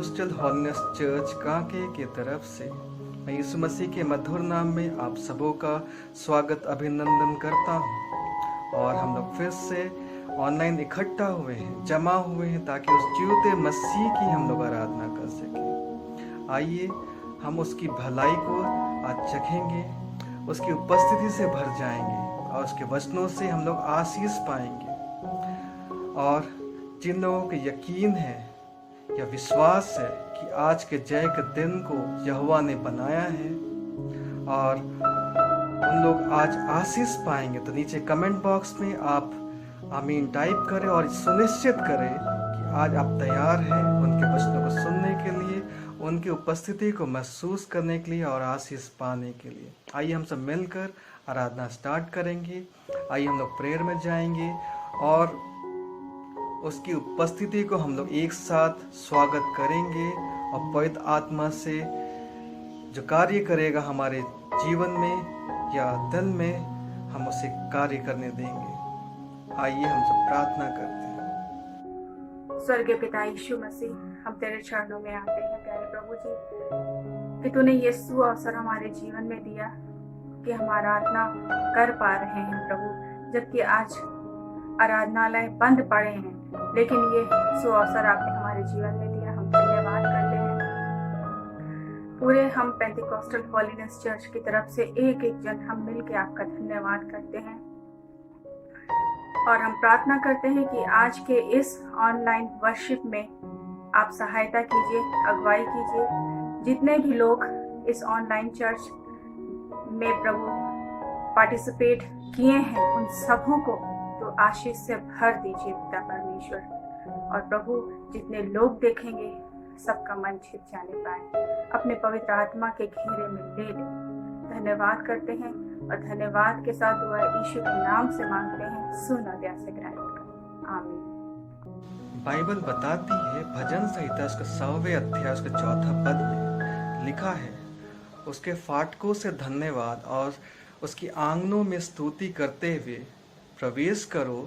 Pentecostal holiness church Kanke की तरफ से मैं यीशु मसीह के मधुर नाम में आप सबों का स्वागत अभिनंदन करता हूँ। और हम लोग फिर से ऑनलाइन इकट्ठा हुए हैं, जमा हुए हैं ताकि उस जीवते मसीह की हम लोग आराधना कर सकें। आइए हम उसकी भलाई को आज चखेंगे, उसकी उपस्थिति से भर जाएंगे और उसके वचनों से हम लोग आशीष पाएंगे। और जिन लोगों को यकीन है या विश्वास है कि आज के जय के दिन को यहोवा ने बनाया है और उन लोग आज आशीष पाएंगे, तो नीचे कमेंट बॉक्स में आप आमीन टाइप करें और सुनिश्चित करें कि आज आप तैयार हैं उनके वचनों को सुनने के लिए, उनकी उपस्थिति को महसूस करने के लिए और आशीष पाने के लिए। आइए हम सब मिलकर आराधना स्टार्ट करेंगे। आइए हम लोग प्रेयर में जाएंगे और उसकी उपस्थिति को हम लोग एक साथ स्वागत करेंगे और पवित्र आत्मा से जो कार्य करेगा हमारे जीवन में या दिल में, हम उसे कार्य करने देंगे। आइए हम सब प्रार्थना करते हैं। स्वर्गीय पिता यीशु मसीह, हम तेरे चरणों में आते हैं प्यारे प्रभु जी कि तूने ये सुअवसर हमारे जीवन में दिया कि हम आराधना कर पा रहे हैं प्रभु, जबकि आज आराधनालय बंद पड़े हैं, लेकिन ये सुअवसर आपने हमारे जीवन में दिया। हम धन्यवाद करते हैं। पूरे हम पेंटिकॉस्टल होलिनेस चर्च की तरफ से एक एक जन हम मिलकर आपका धन्यवाद करते हैं और हम प्रार्थना करते हैं कि आज के इस ऑनलाइन वर्शिप में आप सहायता कीजिए, अगुवाई कीजिए। जितने भी लोग इस ऑनलाइन चर्च में प्रभु पार्टिसिपेट किए हैं उन सबों को तो आशीष से भर दीजिए पिता परमेश्वर। और प्रभु जितने लोग देखेंगे सबका मन छिप जाने पाए, अपने पवित्र आत्मा के घेरे में ले ले। धन्यवाद करते हैं और धन्यवाद के साथ दुआ यीशु के नाम से मांगते हैं, सुन और दया से ग्रहण कर, आमीन। बाइबल बताती है, भजन संहिता उसके 100वें अध्याय उसके 4 पद में लिखा है, उसके फाटकों से धन्यवाद और उसकी आंगनों में स्तुति करते हुए प्रवेश करो,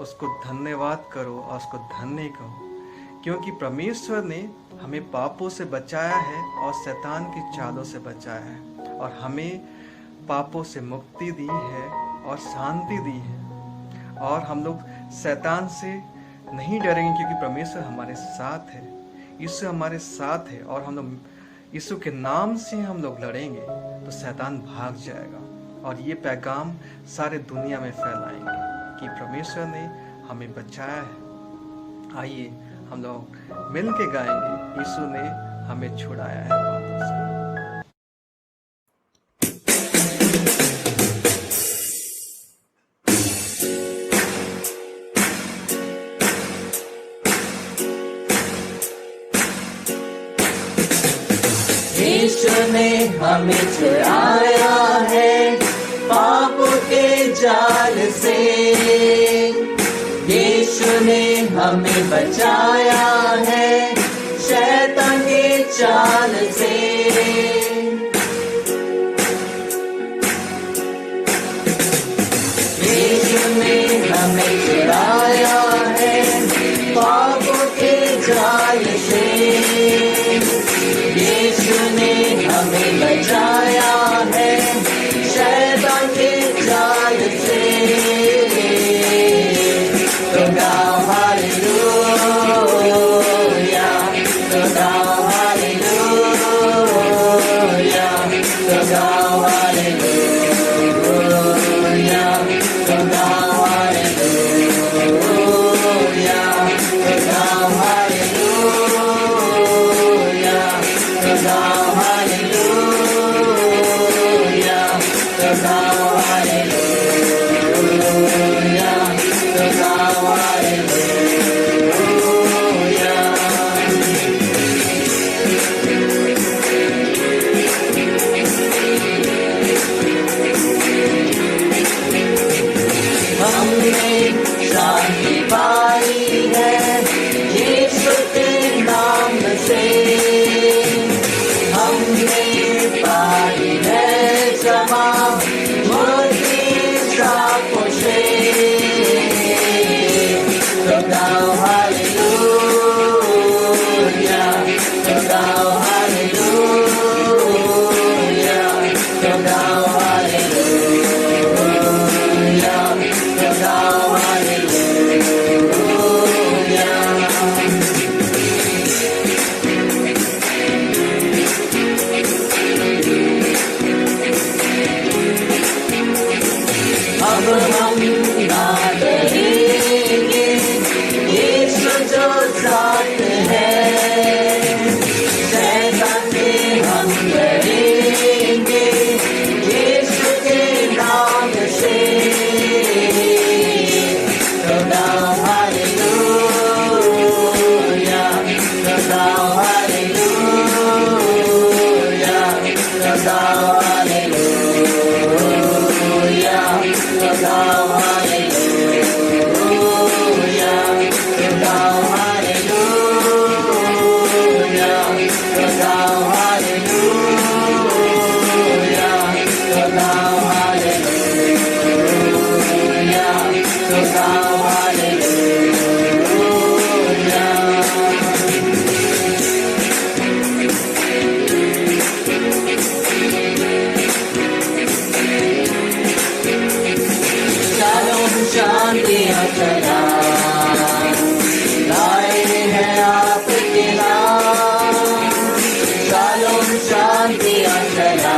उसको धन्यवाद करो और उसको धन्य कहो, क्योंकि परमेश्वर ने हमें पापों से बचाया है और शैतान की चालों से बचाया है और हमें पापों से मुक्ति दी है और शांति दी है। और हम लोग शैतान से नहीं डरेंगे क्योंकि परमेश्वर हमारे साथ है, यीशु हमारे साथ है और हम लोग यीशु के नाम से हम लोग लड़ेंगे तो शैतान भाग जाएगा। और ये पैगाम सारे दुनिया में फैलाएंगे कि परमेश्वर ने हमें बचाया है। आइए हम लोग मिल के गाएंगे, यीशु ने हमें छुड़ाया है पापों से। यीशु ने हमें छुड़ाया है पापों के जाल से, यीशु ने हमें बचाया है शैतान के चाल से। यीशु ने हमें छुड़ाया है पापों के जाल से, यीशु ने हमें बचाया है शैतान के जाल से। तो गाओ हालेलुया, तो गाओ हालेलुया, तो गाओ हालेलुया, तो गाओ हालेलुया, तो गाओ हालेलुया, तो गाओ हालेलुया, तो गाओ हालेलुया, तो गाओ हालेलुया। हमने शांति पाई है यीशु के नाम से, हमने पाई है क्षमा शांतियाँ सदा लाए हैं आपके नाम, शालोम शांतियाँ सदा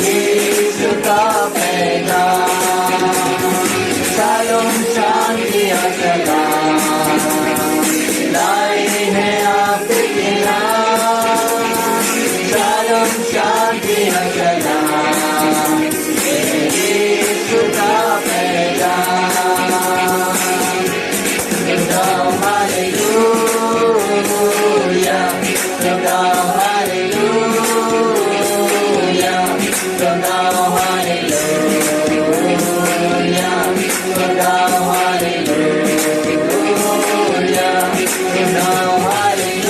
यीशु का पैगाम, शालोम शांतियाँ सदा लाए हैं आपके नाम, शालोम शांतियाँ सदा यीशु का पैगाम। हालेलुया, खुदा हालेलुया, खुदा हालेलुया, खुदा हालेलुया, खुदा हालेलुया,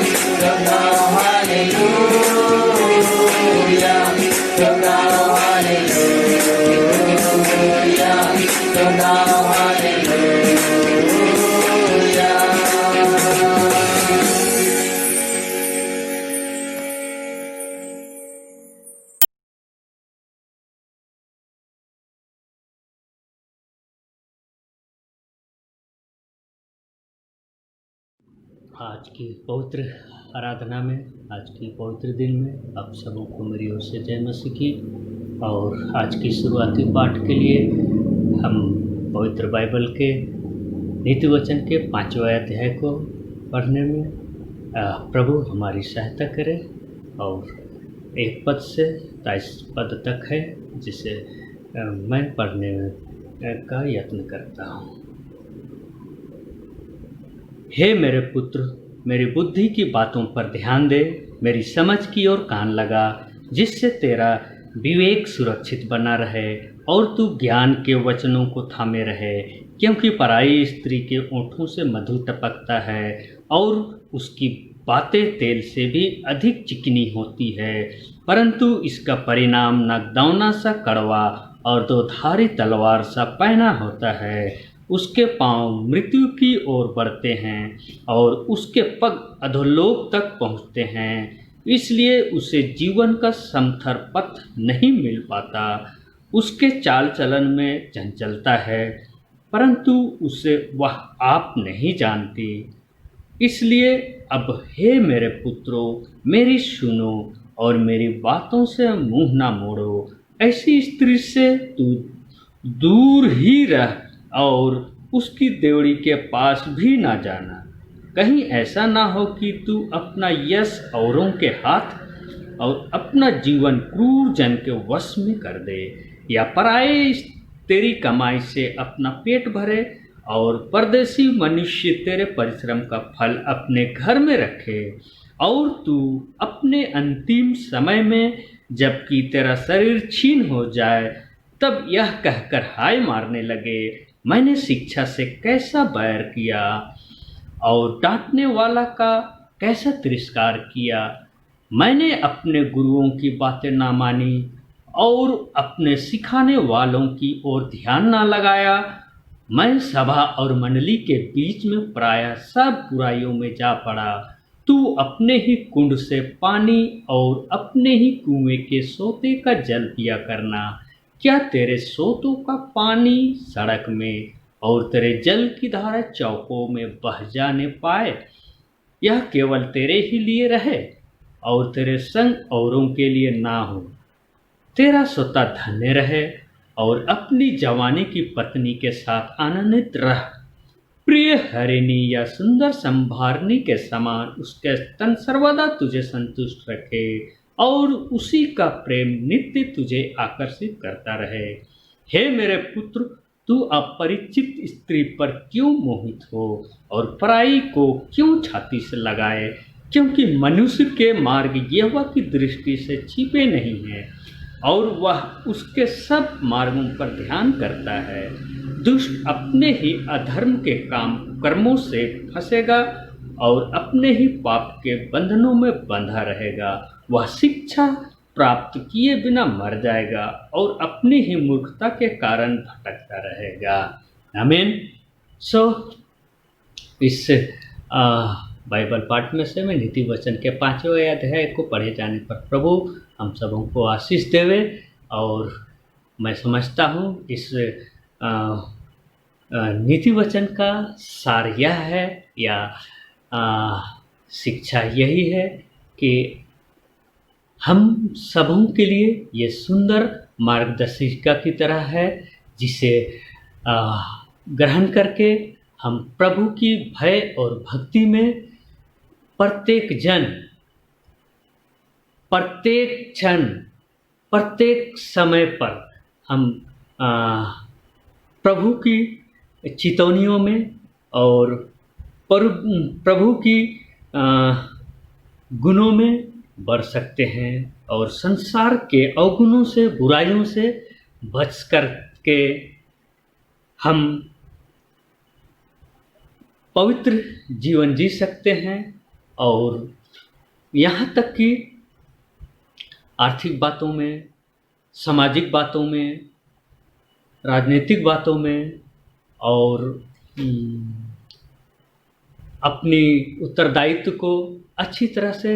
खुदा हालेलुया, खुदा हालेलुया, खुदा हालेलुया। आज की पवित्र आराधना में, आज की पवित्र दिन में आप सबों को मेरी ओर से जय मसीह की। और आज की शुरुआती पाठ के लिए हम पवित्र बाइबल के नीति वचन के 5वें अध्याय को पढ़ने में प्रभु हमारी सहायता करे। और 1 पद से 23 पद तक है, जिसे मैं पढ़ने का यत्न करता हूँ। हे मेरे पुत्र, मेरी बुद्धि की बातों पर ध्यान दे, मेरी समझ की ओर कान लगा, जिससे तेरा विवेक सुरक्षित बना रहे और तू ज्ञान के वचनों को थामे रहे। क्योंकि पराई स्त्री के ओंठों से मधु टपकता है और उसकी बातें तेल से भी अधिक चिकनी होती है, परंतु इसका परिणाम नागदौना सा कड़वा और दोधारी तलवार सा पैना होता है। उसके पांव मृत्यु की ओर बढ़ते हैं और उसके पग अधोलोक तक पहुँचते हैं, इसलिए उसे जीवन का समथर पथ नहीं मिल पाता। उसके चाल चलन में चंचलता है, परंतु उसे वह आप नहीं जानती। इसलिए अब हे मेरे पुत्रों, मेरी सुनो और मेरी बातों से मुंह ना मोड़ो। ऐसी स्त्री से तू दूर ही रह और उसकी देवड़ी के पास भी ना जाना। कहीं ऐसा ना हो कि तू अपना यश औरों के हाथ और अपना जीवन क्रूर जन के वश में कर दे, या पराये तेरी कमाई से अपना पेट भरे और परदेसी मनुष्य तेरे परिश्रम का फल अपने घर में रखे। और तू अपने अंतिम समय में, जबकि तेरा शरीर छीन हो जाए, तब यह कहकर हाय मारने लगे, मैंने शिक्षा से कैसा बैर किया और डांटने वाला का कैसा तिरस्कार किया। मैंने अपने गुरुओं की बातें ना मानी और अपने सिखाने वालों की ओर ध्यान ना लगाया। मैं सभा और मंडली के बीच में प्रायः सब बुराइयों में जा पड़ा। तू अपने ही कुंड से पानी और अपने ही कुएं के सोते का जल पिया करना। क्या तेरे सोतों का पानी सड़क में और तेरे जल की धारा चौकों में बह जाने पाए? यह केवल तेरे ही लिए रहे और तेरे संग औरों के लिए ना हो। तेरा सोता धन्य रहे और अपनी जवानी की पत्नी के साथ आनंदित रह। प्रिय हरिणी या सुंदर संभारनी के समान उसके स्तन सर्वदा तुझे संतुष्ट रखे और उसी का प्रेम नित्य तुझे आकर्षित करता रहे। हे मेरे पुत्र, तू अपरिचित स्त्री पर क्यों मोहित हो और पराई को क्यों छाती से लगाए? क्योंकि मनुष्य के मार्ग यहोवा की दृष्टि से छिपे नहीं हैं और वह उसके सब मार्गों पर ध्यान करता है। दुष्ट अपने ही अधर्म के कर्मों से फंसेगा और अपने ही पाप के बंधनों में बंधा रहेगा। वह शिक्षा प्राप्त किए बिना मर जाएगा और अपनी ही मूर्खता के कारण भटकता रहेगा। आमीन। इस बाइबल पाठ में से मैं नीति वचन के 5वें अध्याय को पढ़े जाने पर प्रभु हम सबों को आशीष देवे और मैं समझता हूँ इस नीति वचन का सार यह है या आ, शिक्षा यही है कि हम सबों के लिए ये सुंदर मार्गदर्शिका की तरह है, जिसे ग्रहण करके हम प्रभु की भय और भक्ति में प्रत्येक जन, प्रत्येक क्षण, प्रत्येक समय पर हम प्रभु की चेतवनियों में और प्रभु की गुणों में बढ़ सकते हैं और संसार के अवगुणों से, बुराइयों से बच कर के हम पवित्र जीवन जी सकते हैं। और यहाँ तक कि आर्थिक बातों में, सामाजिक बातों में, राजनीतिक बातों में और अपनी उत्तरदायित्व को अच्छी तरह से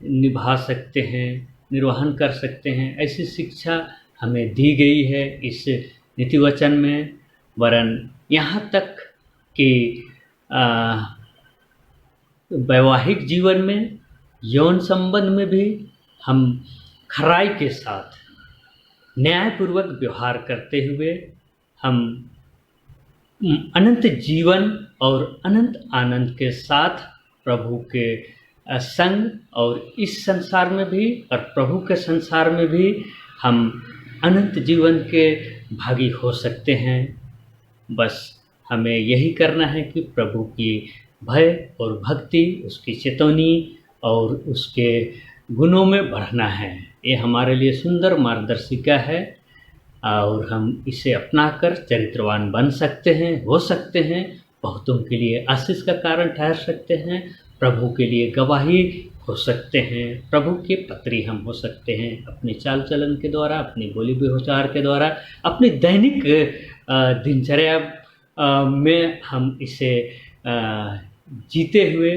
निभा सकते हैं, निर्वहन कर सकते हैं। ऐसी शिक्षा हमें दी गई है इस नीति वचन में। वरन यहाँ तक कि वैवाहिक जीवन में, यौन संबंध में भी हम खराई के साथ न्यायपूर्वक व्यवहार करते हुए हम अनंत जीवन और अनंत आनंद के साथ प्रभु के संग और इस संसार में भी और प्रभु के संसार में भी हम अनंत जीवन के भागी हो सकते हैं। बस हमें यही करना है कि प्रभु की भय और भक्ति, उसकी चेतवनी और उसके गुणों में बढ़ना है। ये हमारे लिए सुंदर मार्गदर्शिका है और हम इसे अपनाकर चरित्रवान बन सकते हैं, हो सकते हैं, बहुतों के लिए आशीष का कारण ठहर सकते हैं, प्रभु के लिए गवाही हो सकते हैं, प्रभु के पत्री हम हो सकते हैं अपने चाल चलन के द्वारा, अपनी बोली व्यवहार के द्वारा, अपनी दैनिक दिनचर्या में हम इसे जीते हुए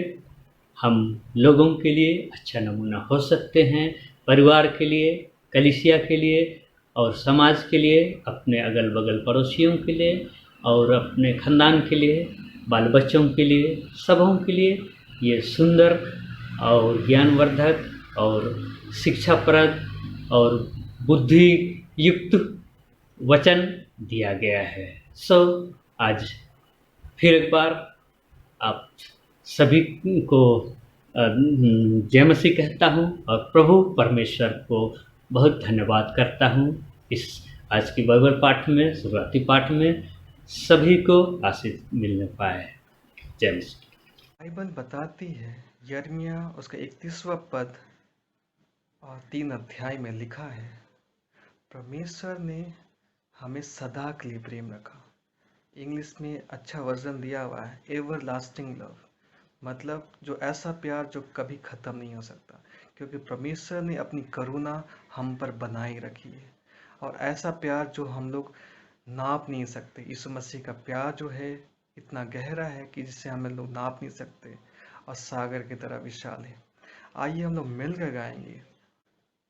हम लोगों के लिए अच्छा नमूना हो सकते हैं, परिवार के लिए, कलीसिया के लिए और समाज के लिए, अपने अगल बगल पड़ोसियों के लिए और अपने खानदान के लिए, बाल बच्चों के लिए, सबों के लिए ये सुंदर और ज्ञानवर्धक और शिक्षाप्रद और बुद्धि युक्त वचन दिया गया है। आज फिर एक बार आप सभी को जय मसीह कहता हूँ और प्रभु परमेश्वर को बहुत धन्यवाद करता हूँ। इस आज की बाइबल पाठ में, शुरुआती पाठ में सभी को आशीष मिलने पाए। जय मसीह। बाइबल बताती है, यिर्मयाह उसका 31वां पद और 3 अध्याय में लिखा है, परमेश्वर ने हमें सदा के लिए प्रेम रखा। इंग्लिश में अच्छा वर्जन दिया हुआ है, एवर लास्टिंग लव, मतलब जो ऐसा प्यार जो कभी ख़त्म नहीं हो सकता, क्योंकि परमेश्वर ने अपनी करुणा हम पर बनाए रखी है और ऐसा प्यार जो हम लोग नाप नहीं सकते। यीशु मसीह का प्यार जो है इतना गहरा है कि जिसे हम लोग नाप नहीं सकते और सागर की तरह विशाल है। आइए हम लोग मिलकर गाएंगे,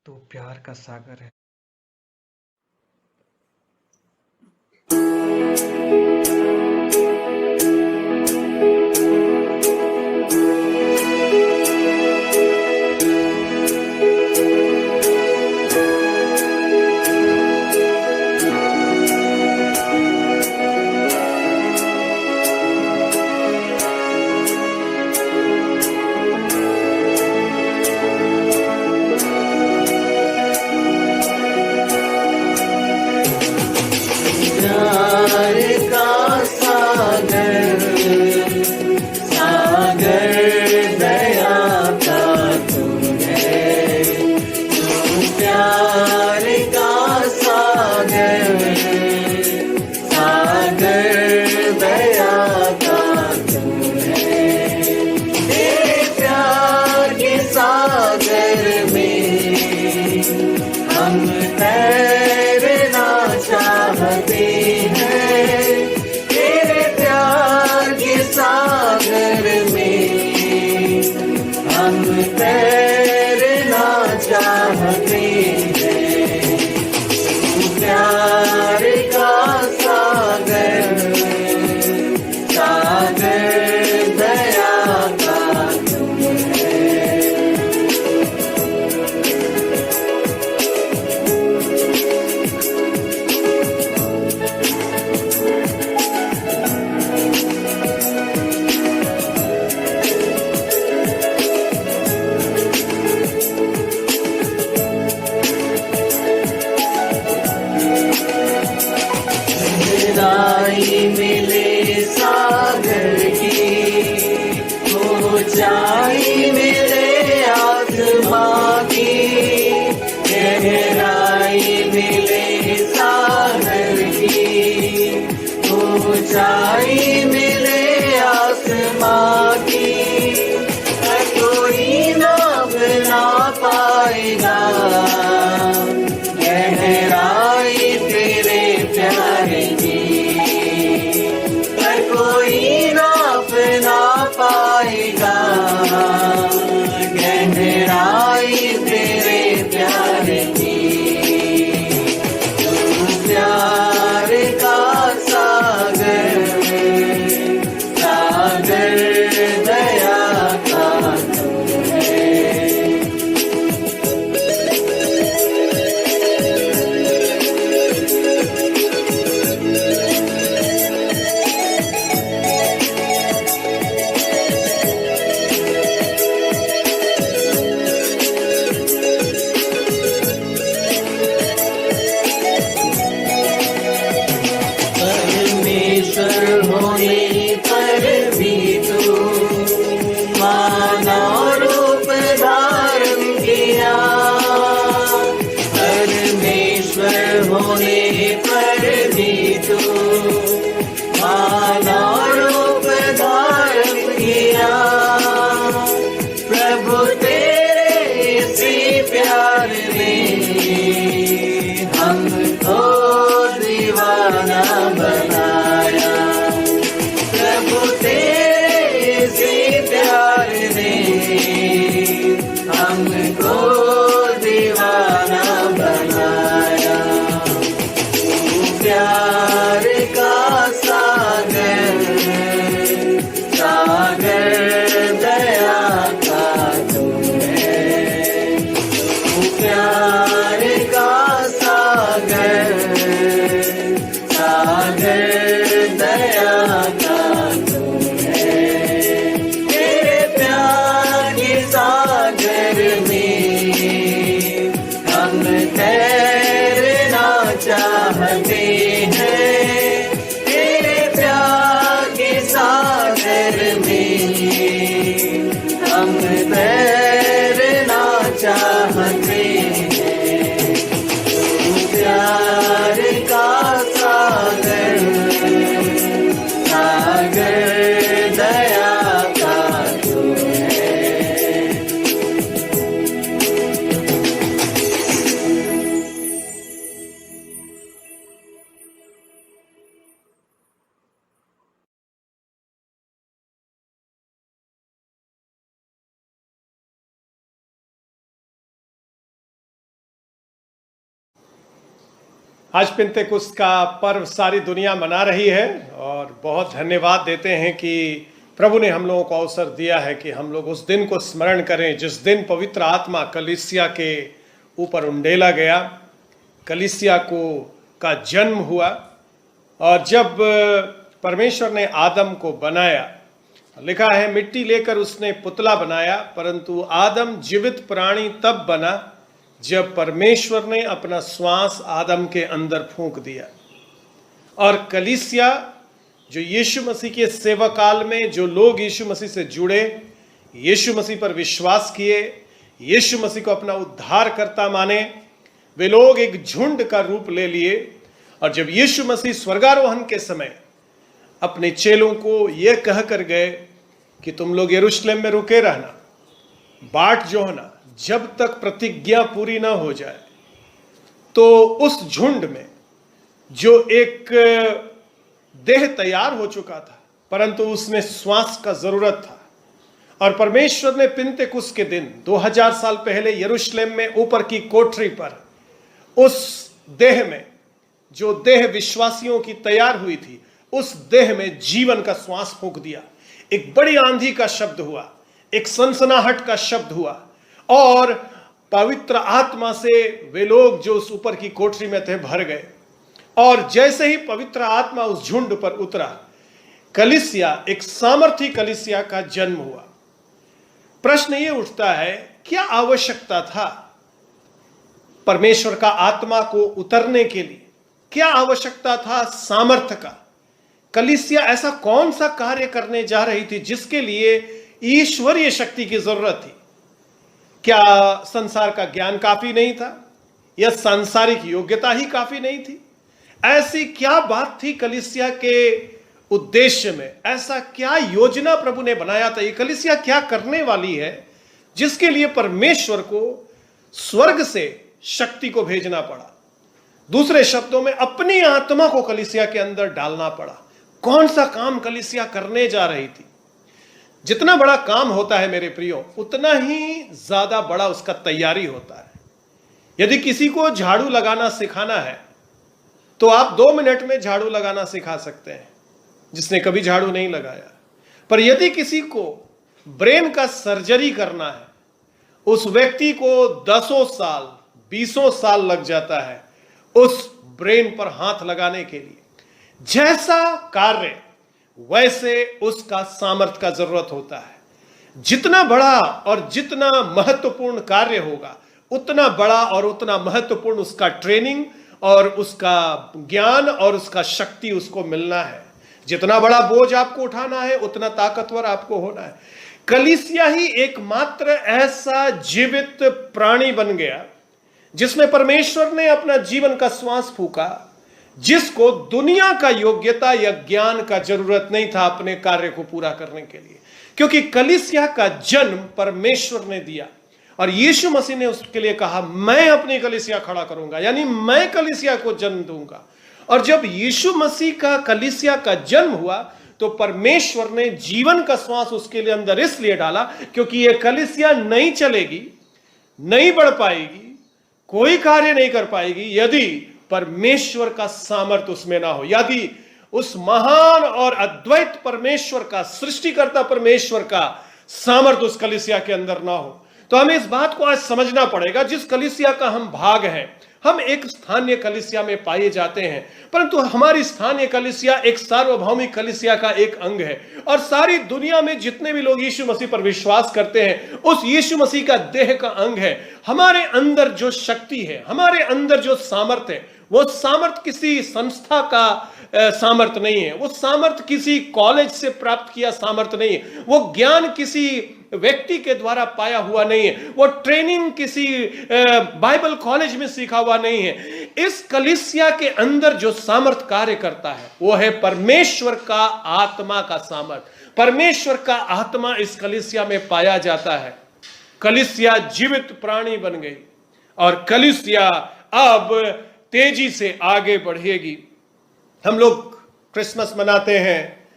तो प्यार का सागर है। ऊंचाई मिले आसमां की, कोई नाप ना पाएगा गहराई तेरे प्यार की, कोई नाप ना पाएगा गहराई तेरे प्यार की। तू प्यार का सागर, सागर दया का तू है। परमेश्वर होने पर भी तू मानव रूप धारण किया, परमेश्वर होने पर भी तू मानव रूप धारण किया। प्रभु तेरे इसी प्यार ने हमको दीवाना बनाया, प्रभु तेरे इसी प्यार ने हमको दीवाना बनाया। तू प्यार का सागर, सागर दया का तू है। तू प्यार का सागर, सागर दया का तू है। तेरे प्यार के सागर में हम तैरना चाहते हैं, तेरे प्यार के सागर में हम तैरना चाहते हैं। तू प्यार का सागर, सागर दया का तू है। आज पिंतेकुस्त का पर्व सारी दुनिया मना रही है और बहुत धन्यवाद देते हैं कि प्रभु ने हम लोगों को अवसर दिया है कि हम लोग उस दिन को स्मरण करें जिस दिन पवित्र आत्मा कलीसिया के ऊपर उंडेला गया, कलीसिया का जन्म हुआ। और जब परमेश्वर ने आदम को बनाया, लिखा है मिट्टी लेकर उसने पुतला बनाया, परंतु आदम जीवित प्राणी तब बना जब परमेश्वर ने अपना श्वास आदम के अंदर फूंक दिया। और कलीसिया जो यीशु मसीह के सेवा काल में जो लोग यीशु मसीह से जुड़े, यीशु मसीह पर विश्वास किए, यीशु मसीह को अपना उद्धारकर्ता माने, वे लोग एक झुंड का रूप ले लिए। और जब यीशु मसीह स्वर्गारोहण के समय अपने चेलों को यह कह कर गए कि तुम लोग यरूशलेम में रुके रहना, बाट जो है ना, जब तक प्रतिज्ञा पूरी ना हो जाए, तो उस झुंड में जो एक देह तैयार हो चुका था, परंतु उसमें श्वास का जरूरत था। और परमेश्वर ने पिंतेकुस्त के दिन 2000 साल पहले यरूशलेम में ऊपर की कोठरी पर उस देह में, जो देह विश्वासियों की तैयार हुई थी, उस देह में जीवन का श्वास फूंक दिया। एक बड़ी आंधी का शब्द हुआ, एक सनसनाहट का शब्द हुआ, और पवित्र आत्मा से वे लोग जो उस ऊपर की कोठरी में थे भर गए। और जैसे ही पवित्र आत्मा उस झुंड पर उतरा, कलीसिया, एक सामर्थी कलीसिया का जन्म हुआ। प्रश्न ये उठता है, क्या आवश्यकता था परमेश्वर का आत्मा को उतरने के लिए? क्या आवश्यकता था सामर्थ्य का? कलीसिया ऐसा कौन सा कार्य करने जा रही थी जिसके लिए ईश्वरीय शक्ति की जरूरत थी? क्या संसार का ज्ञान काफी नहीं था, या सांसारिक योग्यता ही काफी नहीं थी? ऐसी क्या बात थी कलीसिया के उद्देश्य में, ऐसा क्या योजना प्रभु ने बनाया था, ये कलीसिया क्या करने वाली है, जिसके लिए परमेश्वर को स्वर्ग से शक्ति को भेजना पड़ा। दूसरे शब्दों में अपनी आत्मा को कलीसिया के अंदर डालना पड़ा। कौन सा काम कलीसिया करने जा रही थी? जितना बड़ा काम होता है मेरे प्रियो, उतना ही ज्यादा बड़ा उसका तैयारी होता है। यदि किसी को झाड़ू लगाना सिखाना है तो आप 2 मिनट में झाड़ू लगाना सिखा सकते हैं, जिसने कभी झाड़ू नहीं लगाया। पर यदि किसी को ब्रेन का सर्जरी करना है, उस व्यक्ति को 10 साल 20 साल लग जाता है उस ब्रेन पर हाथ लगाने के लिए। जैसा कार्य वैसे उसका सामर्थ्य का जरूरत होता है। जितना बड़ा और जितना महत्वपूर्ण कार्य होगा, उतना बड़ा और उतना महत्वपूर्ण उसका ट्रेनिंग और उसका ज्ञान और उसका शक्ति उसको मिलना है। जितना बड़ा बोझ आपको उठाना है, उतना ताकतवर आपको होना है। कलीसिया ही एकमात्र ऐसा जीवित प्राणी बन गया जिसमें परमेश्वर ने अपना जीवन का श्वास फूका, जिसको दुनिया का योग्यता या ज्ञान का जरूरत नहीं था अपने कार्य को पूरा करने के लिए, क्योंकि कलीसिया का जन्म परमेश्वर ने दिया और यीशु मसीह ने उसके लिए कहा, मैं अपनी कलीसिया खड़ा करूंगा, यानी मैं कलीसिया को जन्म दूंगा। और जब यीशु मसीह का कलीसिया का जन्म हुआ तो परमेश्वर ने जीवन का श्वास उसके लिए अंदर इसलिए डाला क्योंकि यह कलीसिया नहीं चलेगी, नहीं बढ़ पाएगी, कोई कार्य नहीं कर पाएगी यदि परमेश्वर का सामर्थ्य उसमें ना हो, यदि उस महान और अद्वैत परमेश्वर का, सृष्टिकर्ता परमेश्वर का सामर्थ्य उस कलीसिया के अंदर ना हो। तो हमें इस बात को आज समझना पड़ेगा, जिस कलीसिया का हम भाग हैं, हम एक स्थानीय कलीसिया में पाए जाते हैं, परंतु हमारी स्थानीय कलीसिया एक सार्वभौमिक कलीसिया का एक अंग है और सारी दुनिया में जितने भी लोग यीशु मसीह पर विश्वास करते हैं उस यीशु मसीह का देह का अंग है। हमारे अंदर जो शक्ति है, हमारे अंदर जो सामर्थ्य है, वो सामर्थ्य किसी संस्था का सामर्थ्य नहीं है, वो सामर्थ्य किसी कॉलेज से प्राप्त किया सामर्थ्य नहीं है, वो ज्ञान किसी व्यक्ति के द्वारा पाया हुआ नहीं है, वो ट्रेनिंग किसी बाइबल कॉलेज में सीखा हुआ नहीं है। इस कलीसिया के अंदर जो सामर्थ्य कार्य करता है वो है परमेश्वर का आत्मा का सामर्थ्य। परमेश्वर का आत्मा इस कलीसिया में पाया जाता है। कलीसिया जीवित प्राणी बन गई और कलीसिया अब तेजी से आगे बढ़ेगी। हम लोग क्रिसमस मनाते हैं,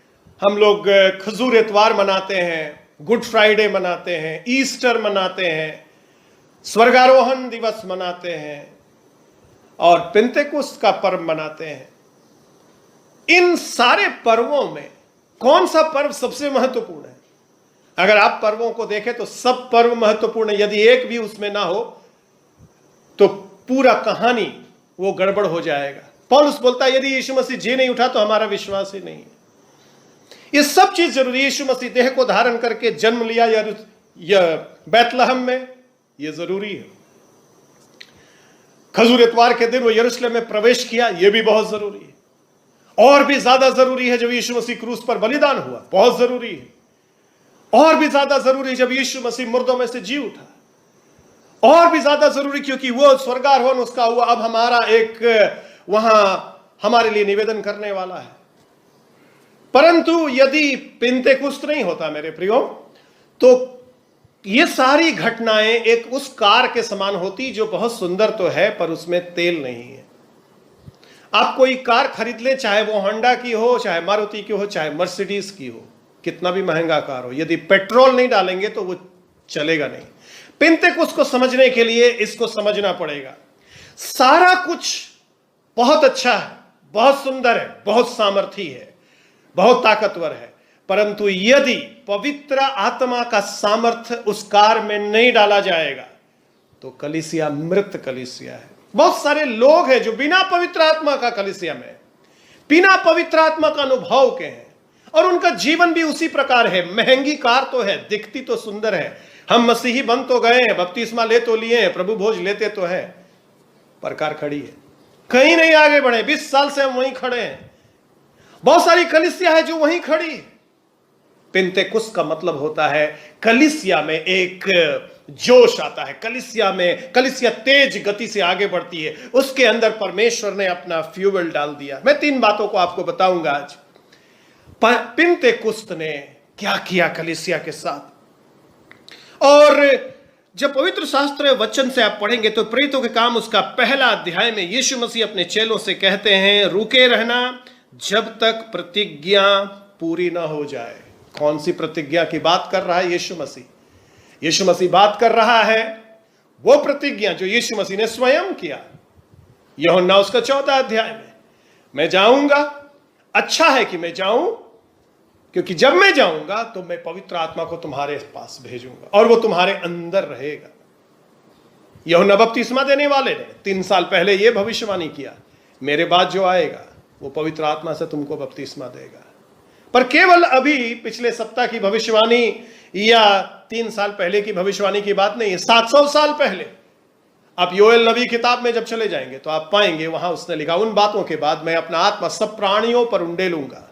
हम लोग खजूर इतवार मनाते हैं, गुड फ्राइडे मनाते हैं, ईस्टर मनाते हैं, स्वर्गारोहण दिवस मनाते हैं और पेंतेकोस्त का पर्व मनाते हैं। इन सारे पर्वों में कौन सा पर्व सबसे महत्वपूर्ण है? अगर आप पर्वों को देखें तो सब पर्व महत्वपूर्ण है, यदि एक भी उसमें ना हो तो पूरा कहानी वो गड़बड़ हो जाएगा। पौलुस बोलता है, यदि यीशु मसीह जी नहीं उठा तो हमारा विश्वास ही नहीं है। ये सब चीज जरूरी है। यीशु मसीह देह को धारण करके जन्म लिया या बैतलहम में, ये जरूरी है। खजूर इतवार के दिन वो यरूशलेम में प्रवेश किया, ये भी बहुत जरूरी है। और भी ज्यादा जरूरी है जब यीशु मसीह क्रूस पर बलिदान हुआ, बहुत जरूरी है। और भी ज्यादा जरूरी है जब यीशु मसीह मुर्दों में से जी उठा, और भी ज्यादा जरूरी क्योंकि वो स्वर्गारोहण उसका हुआ। अब हमारा एक वहां हमारे लिए निवेदन करने वाला है। परंतु यदि पेंतेकुस्त नहीं होता मेरे प्रियो, तो ये सारी घटनाएं एक उस कार के समान होती जो बहुत सुंदर तो है पर उसमें तेल नहीं है। आप कोई कार खरीद ले, चाहे वो होंडा की हो, चाहे मारुति की हो, चाहे मर्सिडीज की हो, कितना भी महंगा कार हो, यदि पेट्रोल नहीं डालेंगे तो वो चलेगा नहीं। पेंतेकुस्त को समझने के लिए इसको समझना पड़ेगा। सारा कुछ बहुत अच्छा है, बहुत सुंदर है, बहुत सामर्थी है, बहुत ताकतवर है, परंतु यदि पवित्र आत्मा का सामर्थ्य उस कार में नहीं डाला जाएगा तो कलीसिया मृत कलीसिया है। बहुत सारे लोग हैं जो बिना पवित्र आत्मा का कलीसिया में, बिना पवित्र आत्मा का अनुभव के हैं और उनका जीवन भी उसी प्रकार है। महंगी कार तो है, दिखती तो सुंदर है, हम मसीही बन तो गए हैं, बपतिस्मा ले तो लिए हैं, प्रभु भोज लेते तो है, पर कार खड़ी है, कहीं नहीं आगे बढ़े। 20 साल से हम वहीं खड़े हैं। बहुत सारी कलीसिया है जो वहीं खड़ी है। पेंतेकुस्त का मतलब होता है कलीसिया में एक जोश आता है, कलीसिया तेज गति से आगे बढ़ती है, उसके अंदर परमेश्वर ने अपना फ्यूल डाल दिया। मैं 3 बातों को आपको बताऊंगा आज। पिन्तेकुस्त ने क्या किया कलीसिया के साथ। और जब पवित्र शास्त्र वचन से आप पढ़ेंगे तो प्रेरितों के काम उसका पहला अध्याय में यीशु मसीह अपने चेलों से कहते हैं, रुके रहना जब तक प्रतिज्ञा पूरी ना हो जाए। कौन सी प्रतिज्ञा की बात कर रहा है यीशु मसीह? यीशु मसीह बात कर रहा है वो प्रतिज्ञा जो यीशु मसीह ने स्वयं किया। यूहन्ना उसका 14 अध्याय में, मैं जाऊंगा, अच्छा है कि मैं जाऊं, क्योंकि जब मैं जाऊंगा तो मैं पवित्र आत्मा को तुम्हारे पास भेजूंगा और वो तुम्हारे अंदर रहेगा। यूहन्ना बपतिस्मा देने वाले ने 3 साल पहले ये भविष्यवाणी किया, मेरे बाद जो आएगा वो पवित्र आत्मा से तुमको बपतिस्मा देगा। पर केवल अभी पिछले सप्ताह की भविष्यवाणी या 3 साल पहले की भविष्यवाणी की बात नहीं है, 700 साल पहले। आप योएल नबी किताब में जब चले जाएंगे तो आप पाएंगे वहां उसने लिखा, उन बातों के बाद मैं अपना आत्मा सब प्राणियों पर उंडेलूंगा।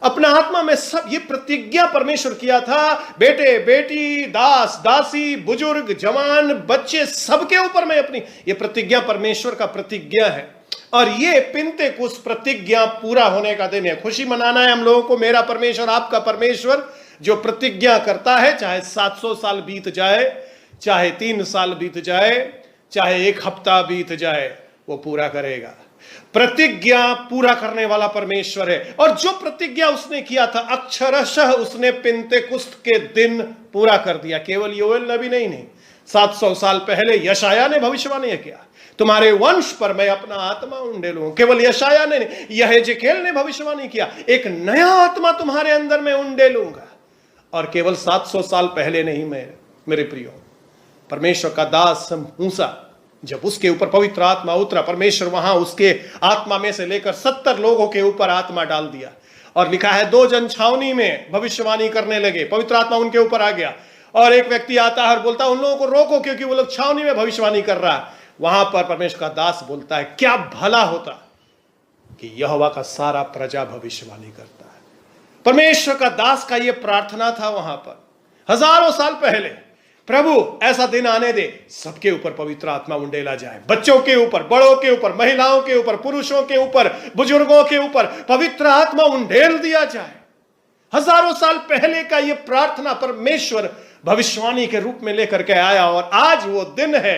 अपना आत्मा में सब, ये प्रतिज्ञा परमेश्वर किया था, बेटे बेटी, दास दासी, बुजुर्ग जवान, बच्चे, सबके ऊपर मैं अपनी, ये प्रतिज्ञा परमेश्वर का प्रतिज्ञा है। और ये पिन्तेकुस्त प्रतिज्ञा पूरा होने का दिन है। खुशी मनाना है हम लोगों को, मेरा परमेश्वर आपका परमेश्वर जो प्रतिज्ञा करता है, चाहे 700 साल बीत जाए, चाहे 3 साल बीत जाए, चाहे 1 हफ्ता बीत जाए, वो पूरा करेगा। प्रतिज्ञा पूरा करने वाला परमेश्वर है। और जो प्रतिज्ञा उसने किया था अक्षरशः उसने पिन्तेकुस्त के दिन पूरा कर दिया। केवल योएल नबी नहीं, 700 साल पहले यशाया ने भविष्यवाणी किया, तुम्हारे वंश पर मैं अपना आत्मा उंडेलूंगा। केवल यशाया ने, यहेजकेल ने भविष्यवाणी किया, एक नया आत्मा तुम्हारे अंदर में उंडेलूंगा। और केवल 700 साल पहले नहीं, मेरे प्रियो, परमेश्वर का दास मूसा, जब उसके ऊपर पवित्र आत्मा उतरा, परमेश्वर वहां उसके आत्मा में से लेकर 70 लोगों के ऊपर आत्मा डाल दिया। और लिखा है 2 जन छावनी में भविष्यवाणी करने लगे, पवित्र आत्मा उनके ऊपर आ गया। और एक व्यक्ति आता है और बोलता है उन लोगों को रोको क्योंकि वो लोग छावनी में भविष्यवाणी कर रहा है। वहां पर परमेश्वर का दास बोलता है, क्या भला होता कि यहोवा का सारा प्रजा भविष्यवाणी करता है। परमेश्वर का दास का यह प्रार्थना था वहां पर हजारों साल पहले, प्रभु ऐसा दिन आने दे सबके ऊपर पवित्र आत्मा उंडेला जाए, बच्चों के ऊपर, बड़ों के ऊपर, महिलाओं के ऊपर, पुरुषों के ऊपर, बुजुर्गों के ऊपर पवित्र आत्मा उंडेल दिया जाए। हजारों साल पहले का यह प्रार्थना परमेश्वर भविष्यवाणी के रूप में लेकर के आया। और आज वो दिन है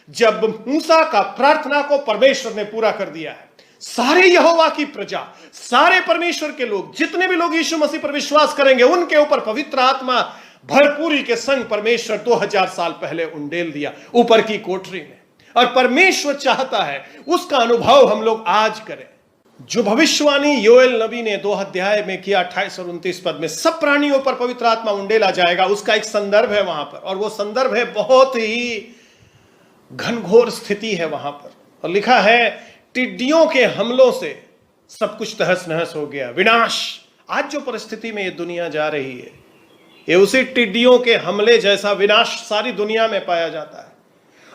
जब मूसा का प्रार्थना को परमेश्वर ने पूरा कर दिया है। सारे यहोवा की प्रजा, सारे परमेश्वर के लोग, जितने भी लोग यीशु मसीह पर विश्वास करेंगे, उनके ऊपर पवित्र आत्मा भरपूरी के संग परमेश्वर 2000 साल पहले उंडेल दिया ऊपर की कोठरी में। और परमेश्वर चाहता है उसका अनुभव हम लोग आज करें। जो भविष्यवाणी योएल नबी ने 2 अध्याय में किया, 28 और 29 पद में, सब प्राणियों पर पवित्र आत्मा उंडेला जाएगा, उसका एक संदर्भ है वहां पर। और वो संदर्भ है, बहुत ही घनघोर स्थिति है वहां पर। और लिखा है टिड्डियों के हमलों से सब कुछ तहस नहस हो गया, विनाश। आज जो परिस्थिति में ये दुनिया जा रही है, ये उसी टिड्डियों के हमले जैसा विनाश सारी दुनिया में पाया जाता है।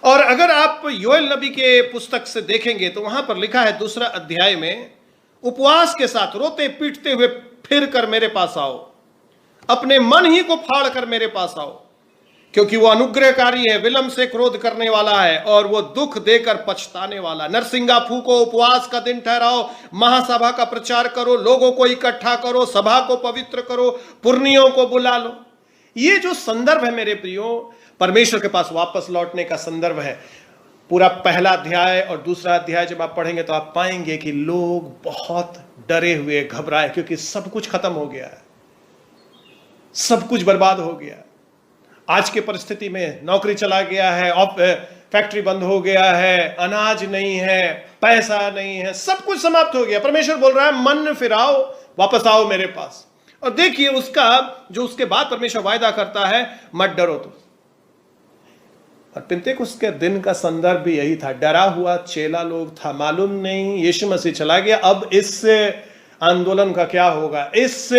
और अगर आप योएल नबी के पुस्तक से देखेंगे तो वहां पर लिखा है 2 अध्याय में, उपवास के साथ रोते पीटते हुए फिर कर मेरे पास आओ, अपने मन ही को फाड़ कर मेरे पास आओ, क्योंकि वो अनुग्रहकारी है, विलंब से क्रोध करने वाला है और वो दुख देकर पछताने वाला। नरसिंगा फूको, उपवास का दिन ठहराओ, महासभा का प्रचार करो, लोगों को इकट्ठा करो, सभा को पवित्र करो, पुरनियों को बुला लो। ये जो संदर्भ है मेरे प्रियो, परमेश्वर के पास वापस लौटने का संदर्भ है। पूरा पहला अध्याय और 2 अध्याय जब आप पढ़ेंगे तो आप पाएंगे कि लोग बहुत डरे हुए, घबराए, क्योंकि सब कुछ खत्म हो गया है, सब कुछ बर्बाद हो गया। आज के परिस्थिति में नौकरी चला गया है, फैक्ट्री बंद हो गया है, अनाज नहीं है, पैसा नहीं है, सब कुछ समाप्त हो गया। परमेश्वर बोल रहा है मन फिराओ, वापस आओ मेरे पास। और देखिए उसका जो उसके बाद परमेश्वर वायदा करता है, मत डरो तुम। और पिन्तेकुस्त के दिन का संदर्भ भी यही था, डरा हुआ चेला लोग था, मालूम नहीं यीशु मसीह चला गया, अब इस आंदोलन का क्या होगा, इस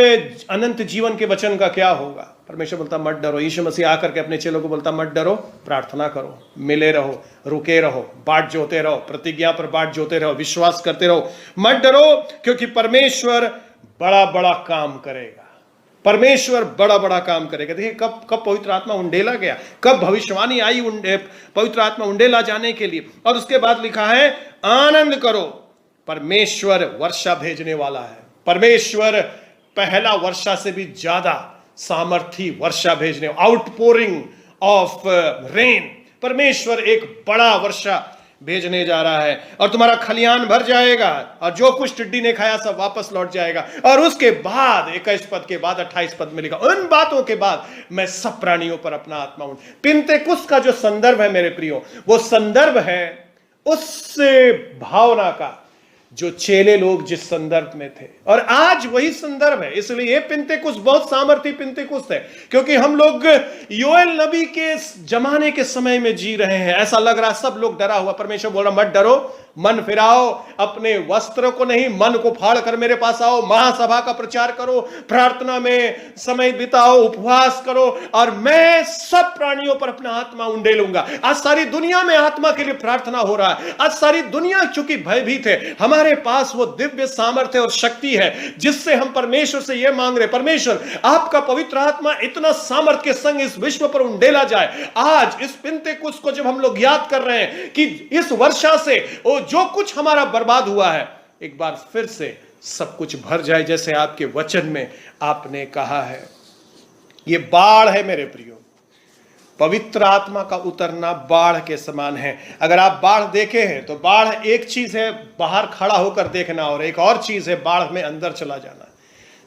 अनंत जीवन के वचन का क्या होगा। परमेश्वर बोलता मत डरो। यीशु मसीह आकर के अपने चेलों को बोलता मत डरो, प्रार्थना करो, मिले रहो, रुके रहो, बाट जोते रहो, प्रतिज्ञा पर बाट जोते रहो, विश्वास करते रहो, मत डरो, क्योंकि परमेश्वर बड़ा बड़ा काम करेगा। परमेश्वर बड़ा बड़ा काम करेगा। देखिए कब पवित्र आत्मा उंडेला गया, कब भविष्यवाणी आई पवित्र आत्मा उंडेला जाने के लिए। और उसके बाद लिखा है आनंद करो, परमेश्वर वर्षा भेजने वाला है। परमेश्वर पहला वर्षा से भी ज्यादा सामर्थी वर्षा भेजने, आउटपोरिंग ऑफ रेन, परमेश्वर एक बड़ा वर्षा भेजने जा रहा है और तुम्हारा खलियान भर जाएगा और जो कुछ टिड्डी ने खाया सब वापस लौट जाएगा। और उसके बाद 21 पद के बाद 28 पद मिलेगा, उन बातों के बाद मैं सब प्राणियों पर अपना आत्मा हूं। पिंतेकुस्त का जो संदर्भ है मेरे प्रियो, वो संदर्भ है उस भावना का जो चेले लोग जिस संदर्भ में थे, और आज वही संदर्भ है। इसलिए ये पिंतेकुस्त बहुत सामर्थी पिंतेकुस्त है, क्योंकि हम लोग योएल नबी के जमाने के समय में जी रहे हैं। ऐसा लग रहा सब लोग डरा हुआ, परमेश्वर बोल रहा मत डरो, मन फिराओ, अपने वस्त्र को नहीं मन को फाड़ कर मेरे पास आओ, महासभा का प्रचार करो, प्रार्थना में समय बिताओ, उपवास करो, और मैं सब प्राणियों पर अपना आत्मा उंडेलूंगा। आज सारी दुनिया में आत्मा के लिए प्रार्थना हो रहा है। आज सारी दुनिया चूंकि भयभीत है, हमारे पास वो दिव्य सामर्थ्य और शक्ति है जिससे हम परमेश्वर से यह मांग रहे, परमेश्वर आपका पवित्र आत्मा इतना सामर्थ्य के संग इस विश्व पर उंडेला जाए। आज इस पिंतेकुस्त को जब हम लोग याद कर रहे हैं कि इस वर्षा से जो कुछ हमारा बर्बाद हुआ है, एक बार फिर से सब कुछ भर जाए, जैसे आपके वचन में आपने कहा है। ये बाढ़ है मेरे प्रियो, पवित्र आत्मा का उतरना बाढ़ के समान है। अगर आप बाढ़ देखे हैं तो बाढ़ एक चीज है बाहर खड़ा होकर देखना, और एक और चीज है बाढ़ में अंदर चला जाना।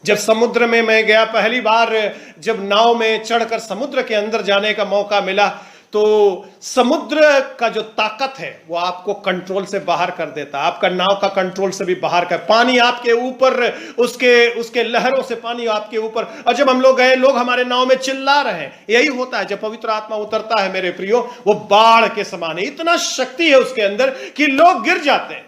जब समुद्र में मैं गया पहली बार, जब नाव में चढ़कर समुद्र के अंदर जाने का मौका मिला, तो समुद्र का जो ताकत है वो आपको कंट्रोल से बाहर कर देता है, आपका नाव का कंट्रोल से भी बाहर कर, पानी आपके ऊपर, उसके लहरों से पानी आपके ऊपर। और जब हम लोग गए, लोग हमारे नाव में चिल्ला रहे हैं। यही होता है जब पवित्र आत्मा उतरता है मेरे प्रियो, वो बाढ़ के समान है। इतना शक्ति है उसके अंदर कि लोग गिर जाते हैं,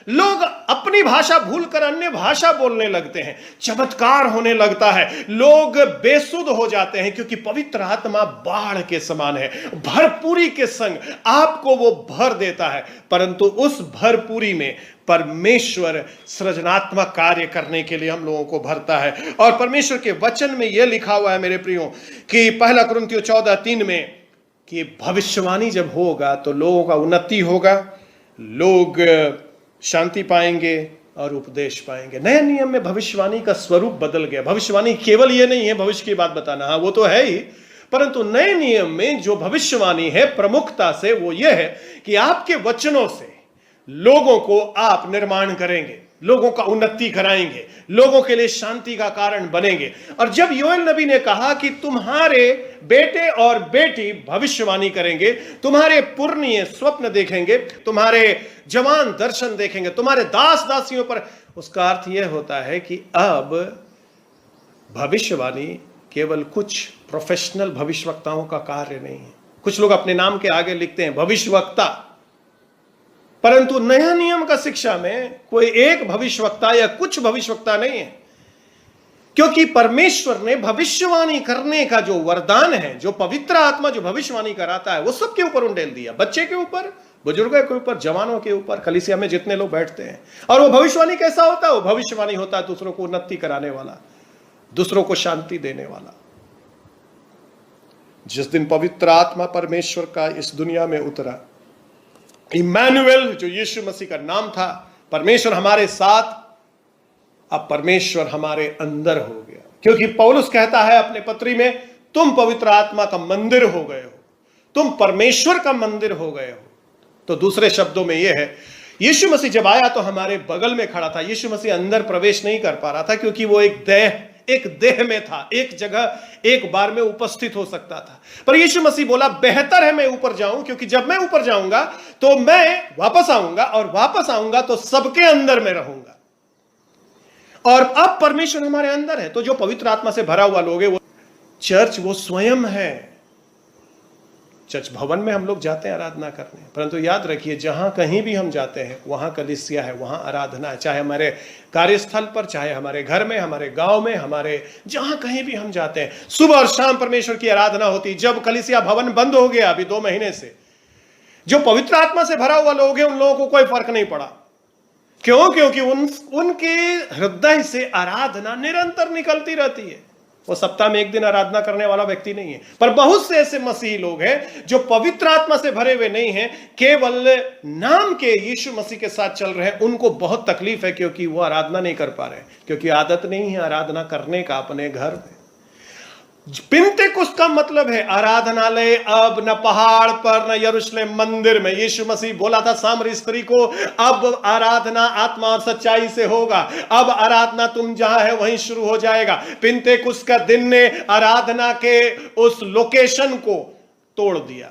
लोग अपनी भाषा भूलकर अन्य भाषा बोलने लगते हैं, चमत्कार होने लगता है, लोग बेसुध हो जाते हैं, क्योंकि पवित्र आत्मा बाढ़ के समान है। भरपूरी के संग आपको वो भर देता है, परंतु उस भरपूरी में परमेश्वर सृजनात्मक कार्य करने के लिए हम लोगों को भरता है। और परमेश्वर के वचन में यह लिखा हुआ है मेरे प्रियो कि 1 कुरिन्थियों 14:3 में कि भविष्यवाणी जब होगा तो लोगों का उन्नति होगा, लोग शांति पाएंगे और उपदेश पाएंगे। नए नियम में भविष्यवाणी का स्वरूप बदल गया। भविष्यवाणी केवल ये नहीं है भविष्य की बात बताना, हाँ वो तो है ही, परंतु नए नियम में जो भविष्यवाणी है प्रमुखता से वो ये है कि आपके वचनों से लोगों को आप निर्माण करेंगे, लोगों का उन्नति कराएंगे, लोगों के लिए शांति का कारण बनेंगे। और जब योएल नबी ने कहा कि तुम्हारे बेटे और बेटी भविष्यवाणी करेंगे, तुम्हारे पुरनिये स्वप्न देखेंगे, तुम्हारे जवान दर्शन देखेंगे, तुम्हारे दास दासियों पर, उसका अर्थ यह होता है कि अब भविष्यवाणी केवल कुछ प्रोफेशनल भविष्यवक्ताओं का कार्य नहीं है। कुछ लोग अपने नाम के आगे लिखते हैं भविष्यवक्ता, परंतु नया नियम का शिक्षा में कोई एक भविष्यवक्ता या कुछ भविष्यवक्ता नहीं है, क्योंकि परमेश्वर ने भविष्यवाणी करने का जो वरदान है, जो पवित्र आत्मा जो भविष्यवाणी कराता है, वो सबके ऊपर उंडेल दिया, बच्चे के ऊपर, बुजुर्गों के ऊपर, जवानों के ऊपर, कलीसिया में जितने लोग बैठते हैं। और वो भविष्यवाणी कैसा होता है? वो भविष्यवाणी होता है दूसरों को उन्नति कराने वाला, दूसरों को शांति देने वाला। जिस दिन पवित्र आत्मा परमेश्वर का इस दुनिया में उतरा, इम्मानुएल जो यीशु मसीह का नाम था, परमेश्वर हमारे साथ, अब परमेश्वर हमारे अंदर हो गया। क्योंकि पौलुस कहता है अपने पत्री में, तुम पवित्र आत्मा का मंदिर हो गए हो, तुम परमेश्वर का मंदिर हो गए हो। तो दूसरे शब्दों में यह है, यीशु मसीह जब आया तो हमारे बगल में खड़ा था। यीशु मसीह अंदर प्रवेश नहीं कर पा रहा था, क्योंकि वो एक देह में था, एक जगह एक बार में उपस्थित हो सकता था। पर यीशु मसीह बोला बेहतर है मैं ऊपर जाऊं, क्योंकि जब मैं ऊपर जाऊंगा तो मैं वापस आऊंगा, और वापस आऊंगा तो सबके अंदर में रहूंगा। और अब परमेश्वर हमारे अंदर है, तो जो पवित्र आत्मा से भरा हुआ लोग है, वो चर्च वो स्वयं है। चर्च भवन में हम लोग जाते हैं आराधना करने, परंतु याद रखिए जहां कहीं भी हम जाते हैं वहां कलीसिया है, वहां आराधना है। चाहे हमारे कार्यस्थल पर, चाहे हमारे घर में, हमारे गांव में, हमारे जहां कहीं भी हम जाते हैं, सुबह और शाम परमेश्वर की आराधना होती। जब कलीसिया भवन बंद हो गया अभी 2 महीने से, जो पवित्र आत्मा से भरा हुआ लोग हैं उन लोगों को कोई फर्क नहीं पड़ा। क्यों? क्योंकि उनके हृदय से आराधना निरंतर निकलती रहती है। वो सप्ताह में एक दिन आराधना करने वाला व्यक्ति नहीं है। पर बहुत से ऐसे मसीही लोग हैं जो पवित्र आत्मा से भरे हुए नहीं हैं, केवल नाम के यीशु मसीह के साथ चल रहे हैं। उनको बहुत तकलीफ है क्योंकि वो आराधना नहीं कर पा रहे, क्योंकि आदत नहीं है आराधना करने का अपने घर में। पिंतेकुस्त का मतलब है आराधनालय। अब न पहाड़ पर न यरूशलेम मंदिर में। यीशु मसीह बोला था सामरी स्त्री को, अब आराधना आत्मा और सच्चाई से होगा। अब आराधना तुम जहां है वहीं शुरू हो जाएगा। पिंतेकुस्त का दिन ने आराधना के उस लोकेशन को तोड़ दिया,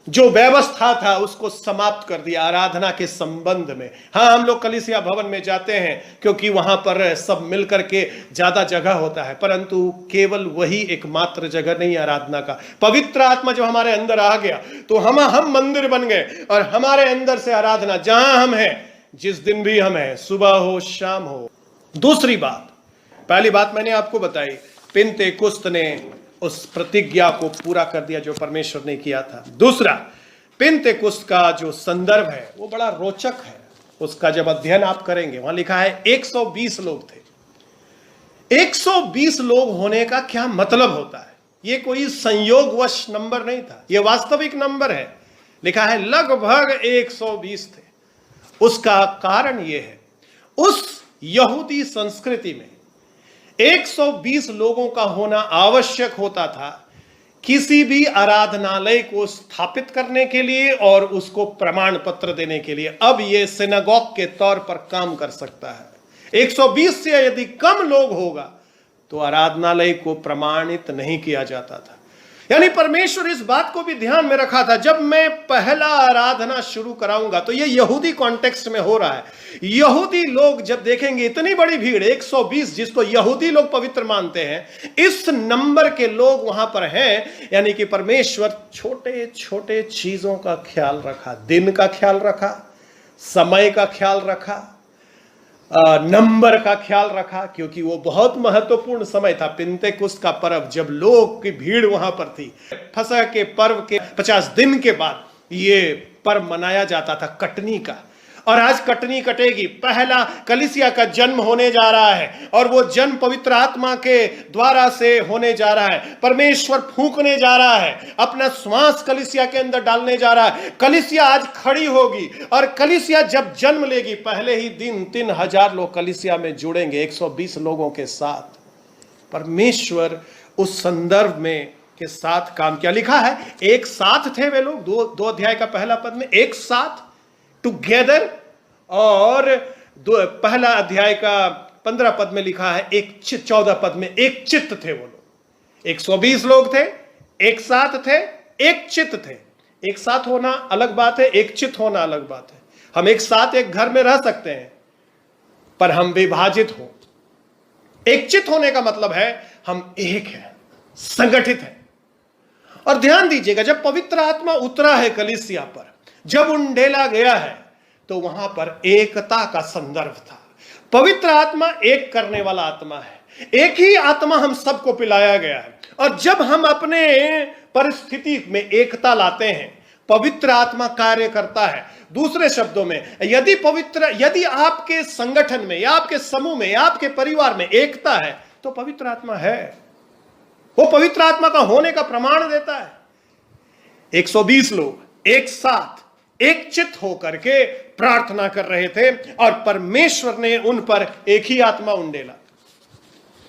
जो व्यवस्था था उसको समाप्त कर दिया आराधना के संबंध में। हाँ, हम लोग कलीसिया भवन में जाते हैं क्योंकि वहां पर सब मिलकर के ज्यादा जगह होता है, परंतु केवल वही एकमात्र जगह नहीं आराधना का। पवित्र आत्मा जब हमारे अंदर आ गया तो हम मंदिर बन गए और हमारे अंदर से आराधना जहां हम हैं, जिस दिन भी हम हैं, सुबह हो शाम हो। दूसरी बात, पहली बात मैंने आपको बताई, पिंतेकुस्त ने उस प्रतिज्ञा को पूरा कर दिया जो परमेश्वर ने किया था। दूसरा, पिंतेकुस्त का जो संदर्भ है वो बड़ा रोचक है। उसका जब अध्ययन आप करेंगे, वहां लिखा है 120 लोग थे। 120 लोग होने का क्या मतलब होता है? ये कोई संयोगवश नंबर नहीं था, ये वास्तविक नंबर है। लिखा है लगभग 120 थे। उसका कारण यह है, उस यहूदी संस्कृति में 120 लोगों का होना आवश्यक होता था किसी भी आराधनालय को स्थापित करने के लिए और उसको प्रमाण पत्र देने के लिए। अब यह सिनागोग के तौर पर काम कर सकता है। 120 से यदि कम लोग होगा तो आराधनालय को प्रमाणित नहीं किया जाता था। यानी परमेश्वर इस बात को भी ध्यान में रखा था, जब मैं पहला आराधना शुरू कराऊंगा तो ये यहूदी कॉन्टेक्स्ट में हो रहा है। यहूदी लोग जब देखेंगे इतनी बड़ी भीड़ 120, जिसको यहूदी लोग पवित्र मानते हैं, इस नंबर के लोग वहां पर हैं, यानी कि परमेश्वर छोटे छोटे चीजों का ख्याल रखा, दिन का ख्याल रखा, समय का ख्याल रखा, नंबर का ख्याल रखा, क्योंकि वो बहुत महत्वपूर्ण समय था। पिंतेकुस्त का पर्व, जब लोग की भीड़ वहां पर थी, फसह के पर्व के 50 दिन के बाद ये पर्व मनाया जाता था, कटनी का। और आज कटनी कटेगी, पहला कलीसिया का जन्म होने जा रहा है और वो जन्म पवित्र आत्मा के द्वारा से होने जा रहा है। परमेश्वर फूंकने जा रहा है, अपना श्वास कलीसिया के अंदर डालने जा रहा है। कलीसिया आज खड़ी होगी और कलीसिया जब जन्म लेगी, पहले ही दिन 3000 लोग कलीसिया में जुड़ेंगे 120 लोगों के साथ। परमेश्वर उस संदर्भ में के साथ काम किया। लिखा है एक साथ थे वे लोग, दो अध्याय का पहला पद में एक साथ, टुगेदर, और पहला अध्याय का 15 पद में लिखा है एक चित्त, 14 पद में एक चित्त थे वो लोग। 120 लोग थे, एक साथ थे, एक चित्त थे। एक साथ होना अलग बात है, एक चित्त होना अलग बात है। हम एक साथ एक घर में रह सकते हैं पर हम विभाजित हो। एक चित्त होने का मतलब है हम एक हैं, संगठित हैं। और ध्यान दीजिएगा, जब पवित्र आत्मा उतरा है कलीसिया पर, जब उंडेला गया है, तो वहां पर एकता का संदर्भ था। पवित्र आत्मा एक करने वाला आत्मा है, एक ही आत्मा हम सबको पिलाया गया है। और जब हम अपने परिस्थिति में एकता लाते हैं, पवित्र आत्मा कार्य करता है। दूसरे शब्दों में, यदि आपके संगठन में या आपके समूह में या आपके परिवार में एकता है तो पवित्र आत्मा है, वो पवित्र आत्मा का होने का प्रमाण देता है। 120 लोग एक साथ एक चित्त होकर के प्रार्थना कर रहे थे और परमेश्वर ने उन पर एक ही आत्मा उंडेला,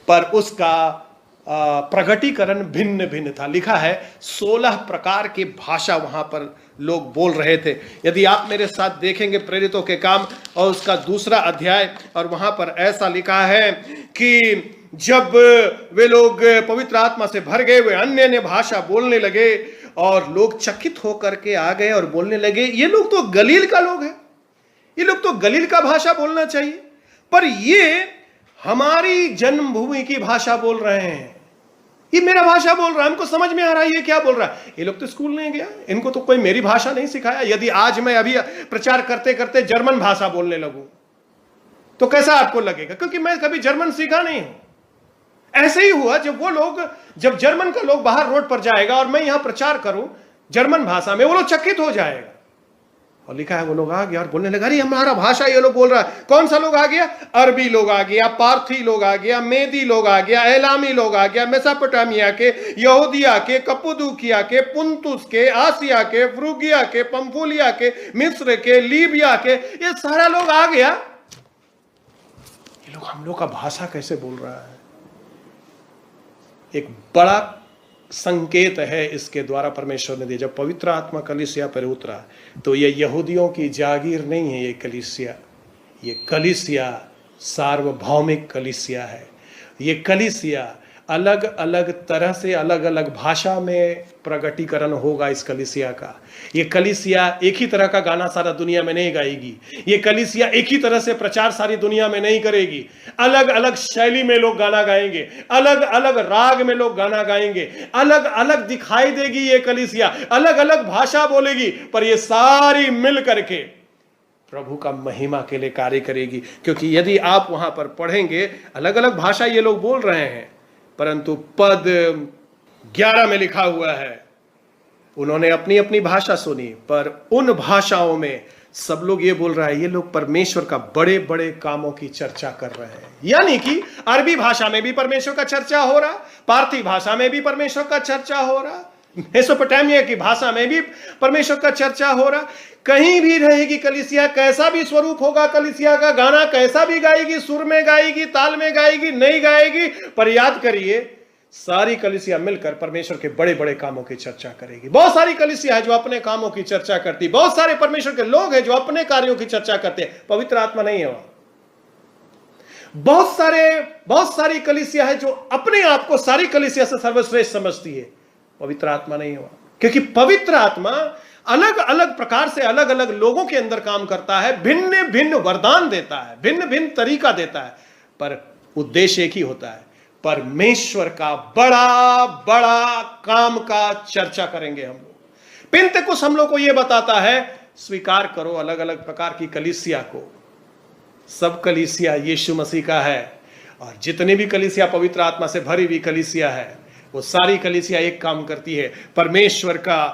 पर उसका प्रगटीकरण भिन्न भिन्न था। लिखा है 16 प्रकार की भाषा वहां पर लोग बोल रहे थे। यदि आप मेरे साथ देखेंगे प्रेरितों के काम और उसका 2 अध्याय, और वहां पर ऐसा लिखा है कि जब वे लोग पवित्र आत्मा से भर गए, वे अन्य भाषा बोलने लगे और लोग चकित होकर के आ गए और बोलने लगे, ये लोग तो गलील का लोग हैं, ये लोग तो गलील का भाषा बोलना चाहिए, पर ये हमारी जन्मभूमि की भाषा बोल रहे हैं। ये मेरा भाषा बोल रहा है, हमको समझ में आ रहा है ये क्या बोल रहा है। ये लोग तो स्कूल नहीं गया, इनको तो कोई मेरी भाषा नहीं सिखाया। यदि आज मैं अभी प्रचार करते करते जर्मन भाषा बोलने लगूं तो कैसा आपको लगेगा, क्योंकि मैं कभी जर्मन सीखा नहीं हूं। ऐसे ही हुआ जब जर्मन का लोग बाहर रोड पर जाएगा और मैं यहां प्रचार करूं जर्मन भाषा में, वो लोग चकित हो जाएगा। और लिखा है वो लोग आ गया और बोलने लगा, अरे हमारा भाषा ये लोग बोल रहा है। कौन सा लोग आ गया? अरबी लोग आ गया, पार्थी लोग आ गया, मेदी लोग आ गया, एलामी लोग आ गया, मेसोपोटामिया के, यहूदिया के, कप्पदूकिया के, पुंतुस के, आसिया के, फ्रूगिया के, पंफूलिया के, मिस्र के, लीबिया के, ये सारा लोग आ गया। ये लोग हम लोग का भाषा कैसे बोल रहा है? एक बड़ा संकेत है इसके द्वारा परमेश्वर ने दिया। जब पवित्र आत्मा कलीसिया पर उतरा तो ये यहूदियों की जागीर नहीं है, ये कलीसिया सार्वभौमिक कलीसिया है। ये कलीसिया अलग अलग तरह से अलग अलग भाषा में प्रगटीकरण होगा इस कलीसिया का। ये कलीसिया एक ही तरह का गाना सारा दुनिया में नहीं गाएगी। ये कलीसिया एक ही तरह से प्रचार सारी दुनिया में नहीं करेगी। अलग अलग शैली में लोग गाना गाएंगे, अलग अलग राग में लोग गाना गाएंगे, अलग अलग दिखाई देगी ये कलीसिया, अलग अलग भाषा बोलेगी, पर ये सारी मिल करके प्रभु का महिमा के लिए कार्य करेगी। क्योंकि यदि आप वहां पर पढ़ेंगे, अलग अलग भाषा ये लोग बोल रहे हैं, परंतु पद 11 में लिखा हुआ है उन्होंने अपनी अपनी भाषा सुनी, पर उन भाषाओं में सब लोग ये बोल रहा है, ये लोग परमेश्वर का बड़े बड़े कामों की चर्चा कर रहे हैं। यानी कि अरबी भाषा में भी परमेश्वर का चर्चा हो रहा, पारसी भाषा में भी परमेश्वर का चर्चा हो रहा, मेसोपोटामिया की भाषा में भी परमेश्वर का चर्चा हो रहा। कहीं भी रहेगी कलीसिया, कैसा भी स्वरूप होगा कलीसिया का, गाना कैसा भी गाएगी, सुर में गाएगी, ताल में गाएगी, नहीं गाएगी, पर याद करिए सारी कलीसिया मिलकर परमेश्वर के बड़े बड़े कामों की चर्चा करेगी। बहुत सारी कलीसिया है जो अपने कामों की चर्चा करती, बहुत सारे परमेश्वर के लोग हैं जो अपने कार्यों की चर्चा करते हैं। पवित्र आत्मा नहीं है वहां। बहुत सारी कलीसिया है जो अपने आप को सारी कलीसिया से सर्वश्रेष्ठ समझती है। पवित्र आत्मा नहीं हुआ, क्योंकि पवित्र आत्मा अलग अलग प्रकार से अलग अलग लोगों के अंदर काम करता है, भिन्न भिन्न वरदान देता है, भिन्न भिन्न तरीका देता है, पर उद्देश्य एक ही होता है, परमेश्वर का बड़ा बड़ा काम का चर्चा करेंगे हम लोग। पिन्तेकुस्त हम लोग को यह बताता है, स्वीकार करो अलग अलग प्रकार की कलीसिया को। सब कलीसिया यीशु मसीह का है, और जितनी भी कलीसिया पवित्र आत्मा से भरी हुई कलीसिया है, वो सारी कलीसिया एक काम करती है, परमेश्वर का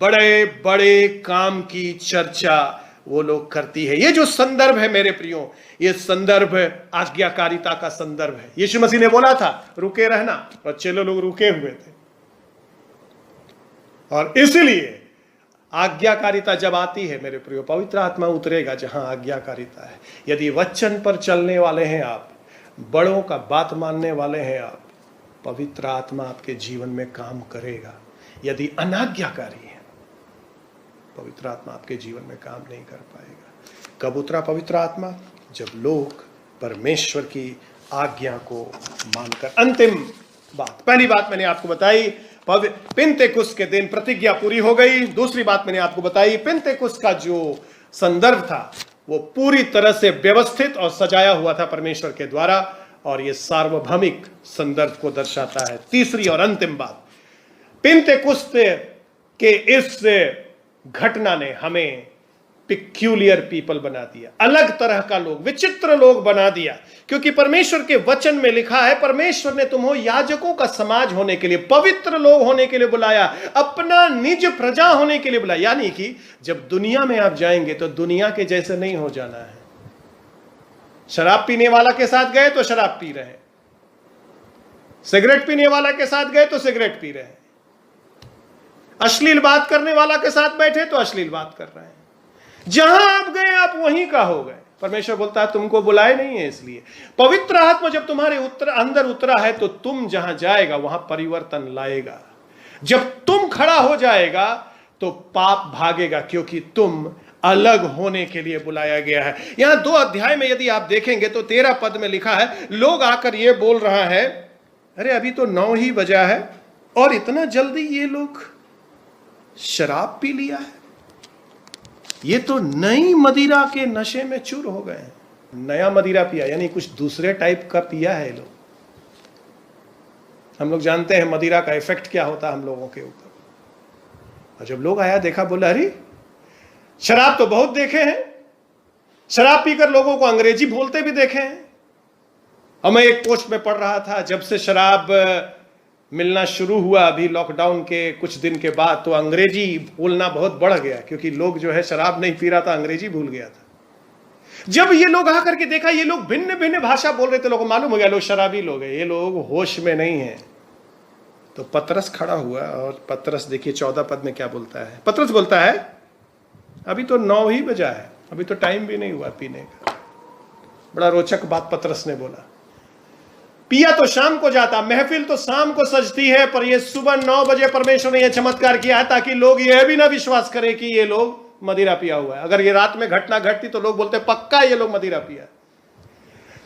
बड़े बड़े काम की चर्चा वो लोग करती है। ये जो संदर्भ है मेरे प्रियो, ये संदर्भ आज्ञाकारिता का संदर्भ है। यीशु मसीह ने बोला था रुके रहना, और चेले लोग रुके हुए थे, और इसलिए आज्ञाकारिता जब आती है मेरे प्रियो, पवित्र आत्मा उतरेगा जहां आज्ञाकारिता है। यदि वचन पर चलने वाले हैं आप, बड़ों का बात मानने वाले हैं आप, पवित्र आत्मा आपके जीवन में काम करेगा। यदि अनाज्ञाकारी है, पवित्र आत्मा आपके जीवन में काम नहीं कर पाएगा। कब उतरा पवित्र आत्मा? जब लोग परमेश्वर की आज्ञा को मानकर। अंतिम बात, पहली बात मैंने आपको बताई, पिन्तेकुस्त के दिन प्रतिज्ञा पूरी हो गई। दूसरी बात मैंने आपको बताई, पिन्तेकुस्त का जो संदर्भ था वो पूरी तरह से व्यवस्थित और सजाया हुआ था परमेश्वर के द्वारा, और ये सार्वभौमिक संदर्भ को दर्शाता है। तीसरी और अंतिम बात, पिन्तेकुस्त के इस घटना ने हमें पिक्यूलियर पीपल बना दिया, अलग तरह का लोग, विचित्र लोग बना दिया, क्योंकि परमेश्वर के वचन में लिखा है परमेश्वर ने तुम्हें याजकों का समाज होने के लिए, पवित्र लोग होने के लिए बुलाया, अपना निज प्रजा होने के लिए बुलाया। यानी कि जब दुनिया में आप जाएंगे तो दुनिया के जैसे नहीं हो जाना है। शराब पीने वाला के साथ गए तो शराब पी रहे हैं, सिगरेट पीने वाला के साथ गए तो सिगरेट पी रहे हैं, अश्लील बात करने वाला के साथ बैठे तो अश्लील बात कर रहे हैं। जहां आप गए आप वहीं का हो गए। परमेश्वर बोलता है तुमको बुलाए नहीं है, इसलिए पवित्र आत्मा जब तुम्हारे अंदर उतरा है तो तुम जहां जाएगा वहां परिवर्तन लाएगा। जब तुम खड़ा हो जाएगा तो पाप भागेगा, क्योंकि तुम अलग होने के लिए बुलाया गया है। यहां 2 अध्याय में यदि आप देखेंगे तो 13 पद में लिखा है, लोग आकर ये बोल रहा है, अरे अभी तो 9 ही बजा है और इतना जल्दी ये लोग शराब पी लिया है, ये तो नई मदिरा के नशे में चूर हो गए हैं। नया मदिरा पिया यानी कुछ दूसरे टाइप का पिया है लोग। हम लोग जानते हैं मदिरा का इफेक्ट क्या होता है हम लोगों के ऊपर। और जब लोग आया देखा, बोला अरे शराब तो बहुत देखे हैं, शराब पीकर लोगों को अंग्रेजी बोलते भी देखे हैं। और मैं एक पोस्ट में पढ़ रहा था, जब से शराब मिलना शुरू हुआ अभी लॉकडाउन के कुछ दिन के बाद, तो अंग्रेजी बोलना बहुत बढ़ गया, क्योंकि लोग जो है शराब नहीं पी रहा था, अंग्रेजी भूल गया था। जब ये लोग आकर के देखा ये लोग भिन्न भिन्न भाषा बोल रहे थे, लोगों को मालूम हो गया लोग शराबी लोग हैं, ये लोग होश में नहीं है। तो पतरस खड़ा हुआ और पतरस देखिए 14 पद में क्या बोलता है। पतरस बोलता है अभी तो 9 ही बजा है, अभी तो टाइम भी नहीं हुआ पीने का। बड़ा रोचक बात पतरस ने बोला, पिया तो शाम को जाता, महफिल तो शाम को सजती है, पर ये सुबह 9 बजे परमेश्वर ने यह चमत्कार किया है ताकि लोग यह भी ना विश्वास करें कि ये लोग मदिरा पिया हुआ है। अगर ये रात में घटना घटती तो लोग बोलते पक्का ये लोग मदिरा पिया।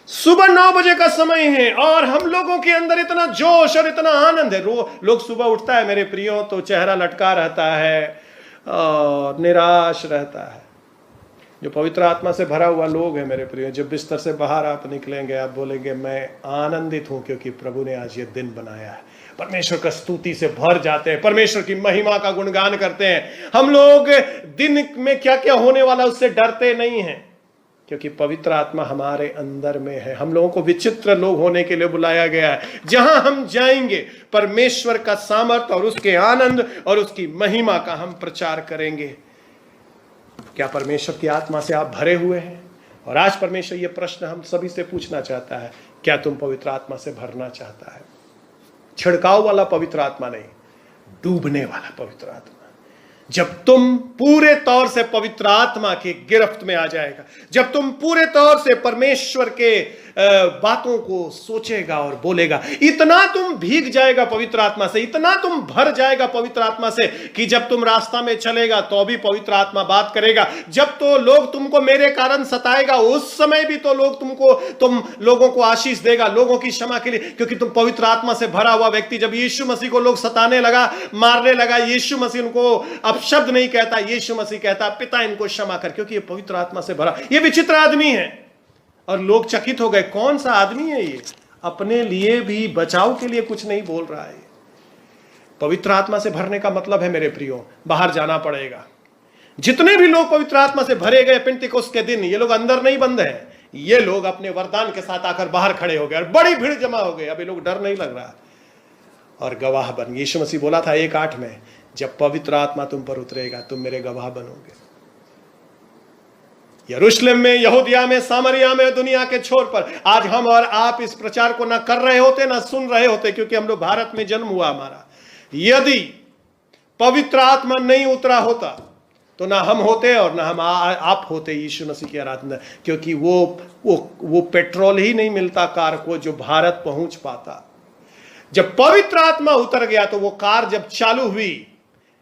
सुबह 9 बजे का समय है और हम लोगों के अंदर इतना जोश और इतना आनंद है। लोग सुबह उठता है मेरे प्रियो तो चेहरा लटका रहता है और निराश रहता है। जो पवित्र आत्मा से भरा हुआ लोग है मेरे प्रियो, जब बिस्तर से बाहर आप निकलेंगे आप बोलेंगे मैं आनंदित हूं क्योंकि प्रभु ने आज ये दिन बनाया है। परमेश्वर का स्तुति से भर जाते हैं, परमेश्वर की महिमा का गुणगान करते हैं। हम लोग दिन में क्या क्या होने वाला उससे डरते नहीं हैं, क्योंकि पवित्र आत्मा हमारे अंदर में है। हम लोगों को विचित्र लोग होने के लिए बुलाया गया है। जहां हम जाएंगे परमेश्वर का सामर्थ्य और उसके आनंद और उसकी महिमा का हम प्रचार करेंगे। क्या परमेश्वर की आत्मा से आप भरे हुए हैं? और आज परमेश्वर ये प्रश्न हम सभी से पूछना चाहता है, क्या तुम पवित्र आत्मा से भरना चाहता है? छिड़काव वाला पवित्र आत्मा नहीं, डूबने वाला पवित्र आत्मा। जब तुम पूरे तौर से पवित्र आत्मा की गिरफ्त में आ जाएगा, जब तुम पूरे तौर से परमेश्वर के बातों को सोचेगा और बोलेगा, इतना तुम भीग जाएगा पवित्र आत्मा से, इतना तुम भर जाएगा पवित्र आत्मा से कि जब तुम रास्ता में चलेगा तो भी पवित्र आत्मा बात करेगा। जब तो लोग तुमको मेरे कारण सताएगा उस समय भी तो तुम लोगों को आशीष देगा, लोगों की क्षमा के लिए, क्योंकि तुम पवित्र आत्मा से भरा हुआ व्यक्ति। जब यीशु मसीह को लोग सताने लगा, मारने लगा, यीशु मसीह उनको अपशब्द नहीं कहता, यीशु मसीह कहता पिता इनको क्षमा कर, क्योंकि ये पवित्र आत्मा से भरा। ये विचित्र आदमी है और लोग चकित हो गए, कौन सा आदमी है ये, अपने लिए भी बचाव के लिए कुछ नहीं बोल रहा है। पवित्र आत्मा से भरने का मतलब है मेरे प्रियो, बाहर जाना पड़ेगा। जितने भी लोग पवित्र आत्मा से भरे गए पेंटिकोस्ट के दिन, ये लोग अंदर नहीं बंद हैं, ये लोग अपने वरदान के साथ आकर बाहर खड़े हो गए और बड़ी भीड़ जमा हो गई। अभी लोग डर नहीं लग रहा और गवाह बन। यीशु मसीह बोला था 1:8 में, जब पवित्र आत्मा तुम पर उतरेगा तुम मेरे गवाह बनोगे। यरूशलेम में, यहूदिया में, सामरिया में, दुनिया के छोर पर। आज हम और आप इस प्रचार को ना कर रहे होते ना सुन रहे होते, क्योंकि हम लोग भारत में जन्म हुआ हमारा। यदि पवित्र आत्मा नहीं उतरा होता तो ना हम होते और ना हम आप होते यीशु मसीह की आराधना, क्योंकि वो पेट्रोल ही नहीं मिलता कार को जो भारत पहुंच पाता। जब पवित्र आत्मा उतर गया तो वो कार जब चालू हुई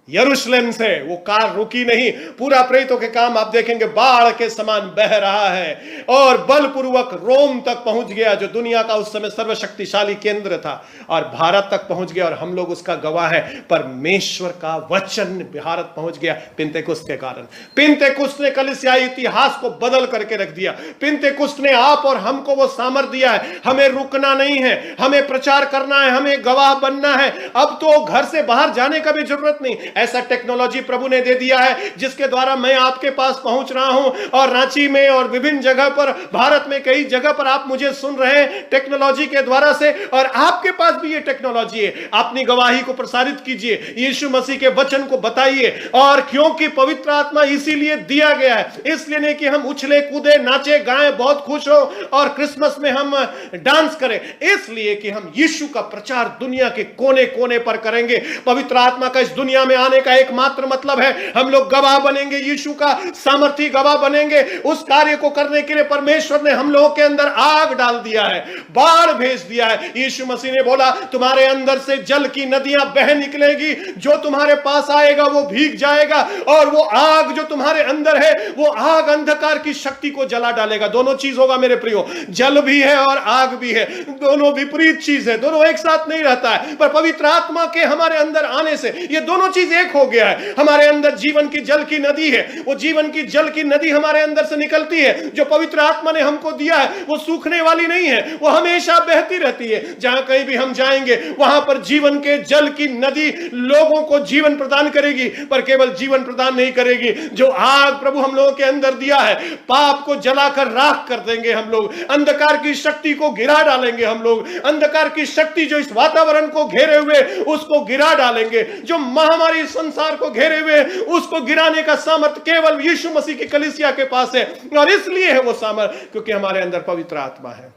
यरूशलेम से, वो कार रुकी नहीं। पूरा प्रेरितों के काम आप देखेंगे बाढ़ के समान बह रहा है और बलपूर्वक रोम तक पहुंच गया, जो दुनिया का उस समय सर्वशक्तिशाली केंद्र था, और भारत तक पहुंच गया और हम लोग उसका गवाह है। परमेश्वर का वचन भारत पहुंच गया पिन्तेकुस्त के कारण। पिन्तेकुस्त ने कलीसियाई इतिहास को बदल करके रख दिया। पिन्तेकुस्त ने आप और हमको वो सामर्थ्य दिया है, हमें रुकना नहीं है, हमें प्रचार करना है, हमें गवाह बनना है। अब तो घर से बाहर जाने का भी जरूरत नहीं। ऐसा टेक्नोलॉजी प्रभु ने दे दिया है जिसके द्वारा मैं आपके पास पहुंच रहा हूं, और रांची में और विभिन्न जगह पर, भारत में कई जगह पर आप मुझे सुन रहे हैं टेक्नोलॉजी के द्वारा से, और आपके पास भी ये टेक्नोलॉजी है। अपनी गवाही को प्रसारित कीजिए, यीशु मसीह के वचन को बताइए। और क्योंकि पवित्र आत्मा इसीलिए दिया गया है, इसलिए नहीं कि हम उछले कूदे नाचे गाएं बहुत खुश हो और क्रिसमस में हम डांस करें, इसलिए कि हम यीशु का प्रचार दुनिया के कोने कोने पर करेंगे। पवित्र आत्मा का इस दुनिया में आने का एकमात्र मतलब है हम लोग गवाह बनेंगे, यीशु का सामर्थी गवाह बनेंगे। उस कार्य को करने के लिए परमेश्वर ने हम लोगों के अंदर आग डाल दिया है, बाढ़ भेज दिया है। यीशु मसीह ने बोला तुम्हारे अंदर से जल की नदियां बह निकलेगी, जो तुम्हारे पास आएगा वो भीग जाएगा, और वो आग जो तुम्हारे अंदर है वो आग अंधकार की शक्ति को जला डालेगा। दोनों चीज होगा मेरे प्रियो, जल भी है और आग भी है, दोनों विपरीत चीज है, दोनों एक साथ नहीं रहता है। पर पवित्र आत्मा के हमारे अंदर आने से ये दोनों चीजें चीज एक हो गया है। हमारे अंदर जीवन की जल की नदी है, वो जीवन की जल की नदी हमारे अंदर से निकलती है। जो पवित्र आत्मा ने हमको दिया है वो सूखने वाली नहीं है, वो हमेशा बहती रहती है। जहां कहीं भी हम जाएंगे वहां पर जीवन के जल की नदी लोगों को जीवन प्रदान करेगी, पर केवल जीवन प्रदान नहीं करेगी, जो आग प्रभु हम लोगों के अंदर दिया है, पाप को जलाकर राख कर देंगे हम लोग, अंधकार की शक्ति को गिरा डालेंगे हम लोग, अंधकार की शक्ति जो इस वातावरण को घेरे हुए उसको गिरा डालेंगे, जो महामारी संसार को घेरे हुए उसको गिराने का सामर्थ्य केवल यीशु मसीह की कलीसिया के पास है। और इसलिए है वो सामर्थ्य क्योंकि हमारे अंदर पवित्र आत्मा है।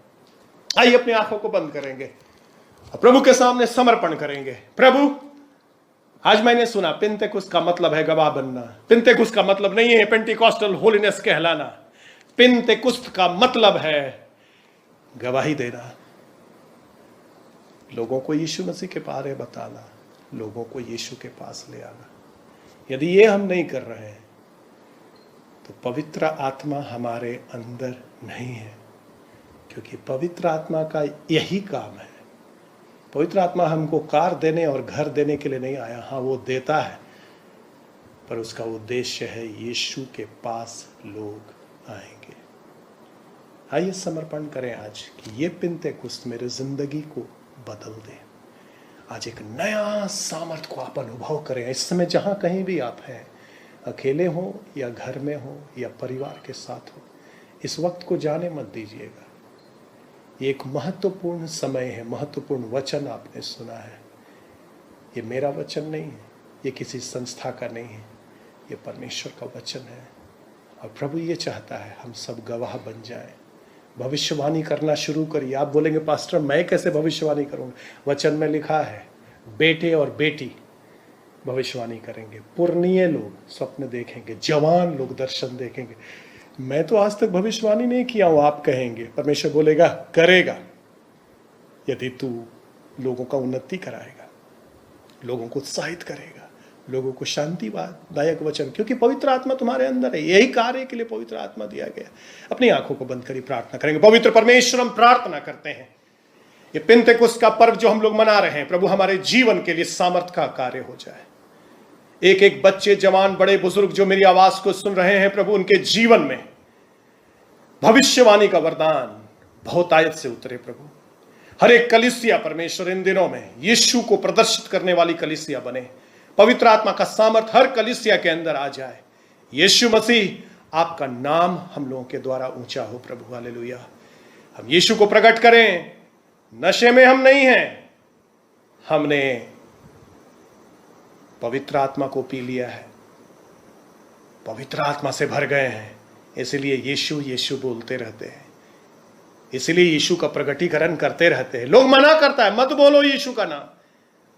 आइए अपनी आंखों को बंद करेंगे, प्रभु के सामने समर्पण करेंगे। प्रभु, आज मैंने सुना पिंतेकुस्त का मतलब है गवाह बनना। पिंतेकुस्त का मतलब नहीं है पेंटिकॉस्टल होलीनेस कहलाना। पिंतेकुस्त का मतलब है गवाही देना, लोगों को यीशु मसीह के बारे बताना, लोगों को यीशु के पास ले आना। यदि ये हम नहीं कर रहे हैं तो पवित्र आत्मा हमारे अंदर नहीं है, क्योंकि पवित्र आत्मा का यही काम है। पवित्र आत्मा हमको कार देने और घर देने के लिए नहीं आया। हाँ, वो देता है, पर उसका उद्देश्य है यीशु के पास लोग आएंगे। आइए समर्पण करें आज कि ये पिंतेकुस्त मेरे जिंदगी को बदल दे। आज एक नया सामर्थ को आप अनुभव करें। इस समय जहां कहीं भी आप हैं, अकेले हो या घर में हो या परिवार के साथ हो, इस वक्त को जाने मत दीजिएगा। ये एक महत्वपूर्ण समय है, महत्वपूर्ण वचन आपने सुना है। ये मेरा वचन नहीं है, ये किसी संस्था का नहीं है, ये परमेश्वर का वचन है। और प्रभु ये चाहता है हम सब गवाह बन जाएं, भविष्यवाणी करना शुरू करिए। आप बोलेंगे पास्टर मैं कैसे भविष्यवाणी करूँगा? वचन में लिखा है बेटे और बेटी भविष्यवाणी करेंगे, पुरनिये लोग स्वप्न देखेंगे, जवान लोग दर्शन देखेंगे। मैं तो आज तक भविष्यवाणी नहीं किया हूं, आप कहेंगे। परमेश्वर बोलेगा करेगा, यदि तू लोगों का उन्नति कराएगा, लोगों को उत्साहित करेगा, लोगों को शांतिदायक वचन, क्योंकि पवित्र आत्मा तुम्हारे अंदर है। यही कार्य के लिए पवित्र आत्मा दिया गया। अपनी आंखों को बंद करी प्रार्थना करेंगे। पवित्र परमेश्वर, हम प्रार्थना करते हैं ये पिंतेकुस्त का पर्व जो हम लोग मना रहे हैं, प्रभु हमारे जीवन के लिए सामर्थ का कार्य हो जाए। एक एक बच्चे, जवान, बड़े बुजुर्ग जो मेरी आवाज को सुन रहे हैं, प्रभु उनके जीवन में भविष्यवाणी का वरदान बहुत आयत से उतरे। प्रभु हर एक कलीसिया परमेश्वर इन दिनों में यीशु को प्रदर्शित करने वाली कलीसिया बने। पवित्र आत्मा का सामर्थ हर कलीसिया के अंदर आ जाए। यीशु मसीह आपका नाम हम लोगों के द्वारा ऊंचा हो। प्रभु हालेलुया। हम यीशु को प्रकट करें। नशे में हम नहीं हैं, हमने पवित्र आत्मा को पी लिया है, पवित्र आत्मा से भर गए हैं, इसलिए यीशु यीशु बोलते रहते हैं, इसलिए यीशु का प्रकटीकरण करते रहते हैं। लोग मना करता है मत बोलो यीशु का नाम,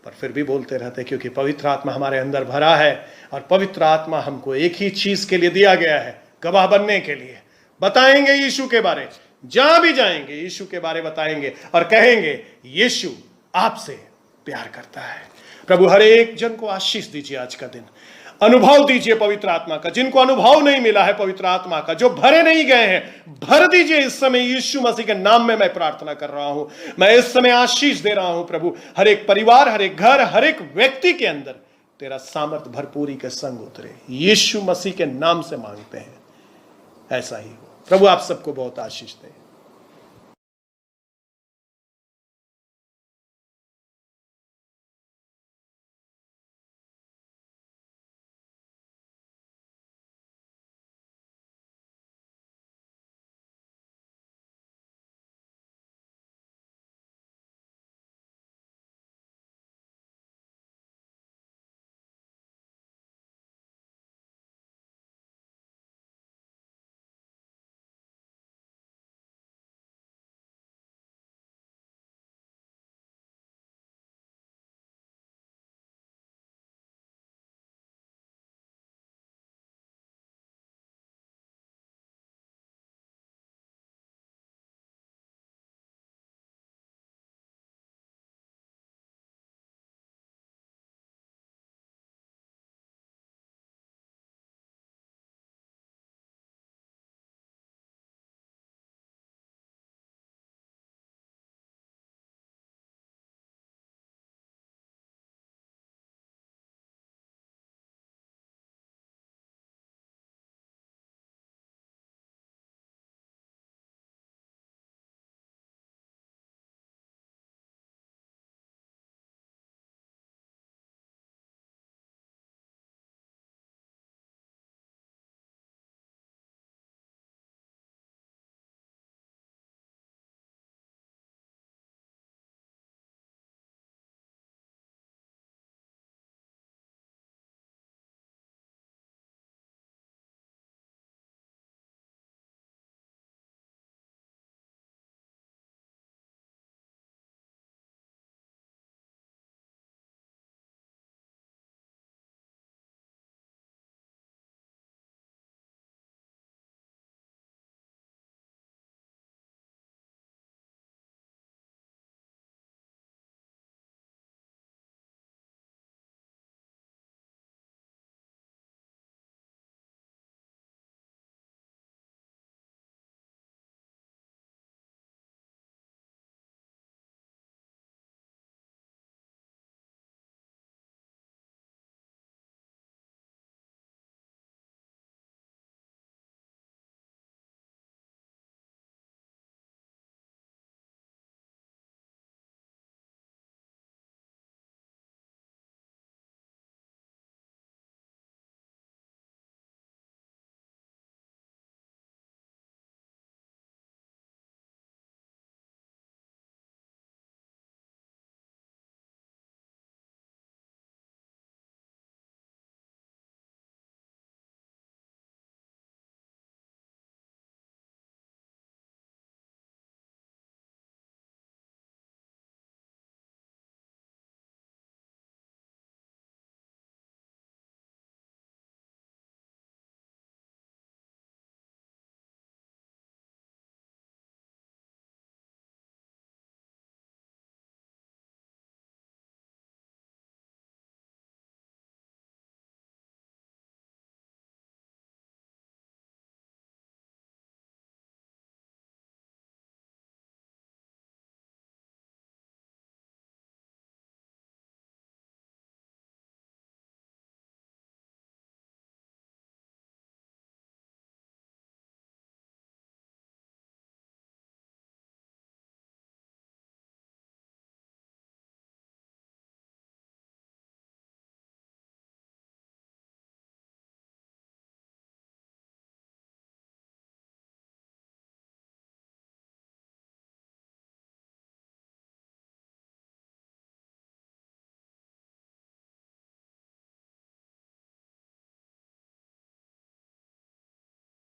पर फिर भी बोलते रहते हैं, क्योंकि पवित्र आत्मा हमारे अंदर भरा है। और पवित्र आत्मा हमको एक ही चीज के लिए दिया गया है, गवाह बनने के लिए। बताएंगे यीशु के बारे, जहां भी जाएंगे यीशु के बारे बताएंगे और कहेंगे यीशु आपसे प्यार करता है। प्रभु हर एक जन को आशीष दीजिए। आज का दिन अनुभव दीजिए पवित्र आत्मा का। जिनको अनुभव नहीं मिला है पवित्र आत्मा का, जो भरे नहीं गए हैं, भर दीजिए इस समय यीशु मसीह के नाम में मैं प्रार्थना कर रहा हूं। मैं इस समय आशीष दे रहा हूं प्रभु, हर एक परिवार, हर एक घर, हर एक व्यक्ति के अंदर तेरा सामर्थ भरपूरी के संग उतरे। यीशु मसीह के नाम से मांगते हैं, ऐसा ही हो। प्रभु आप सबको बहुत आशीष दे।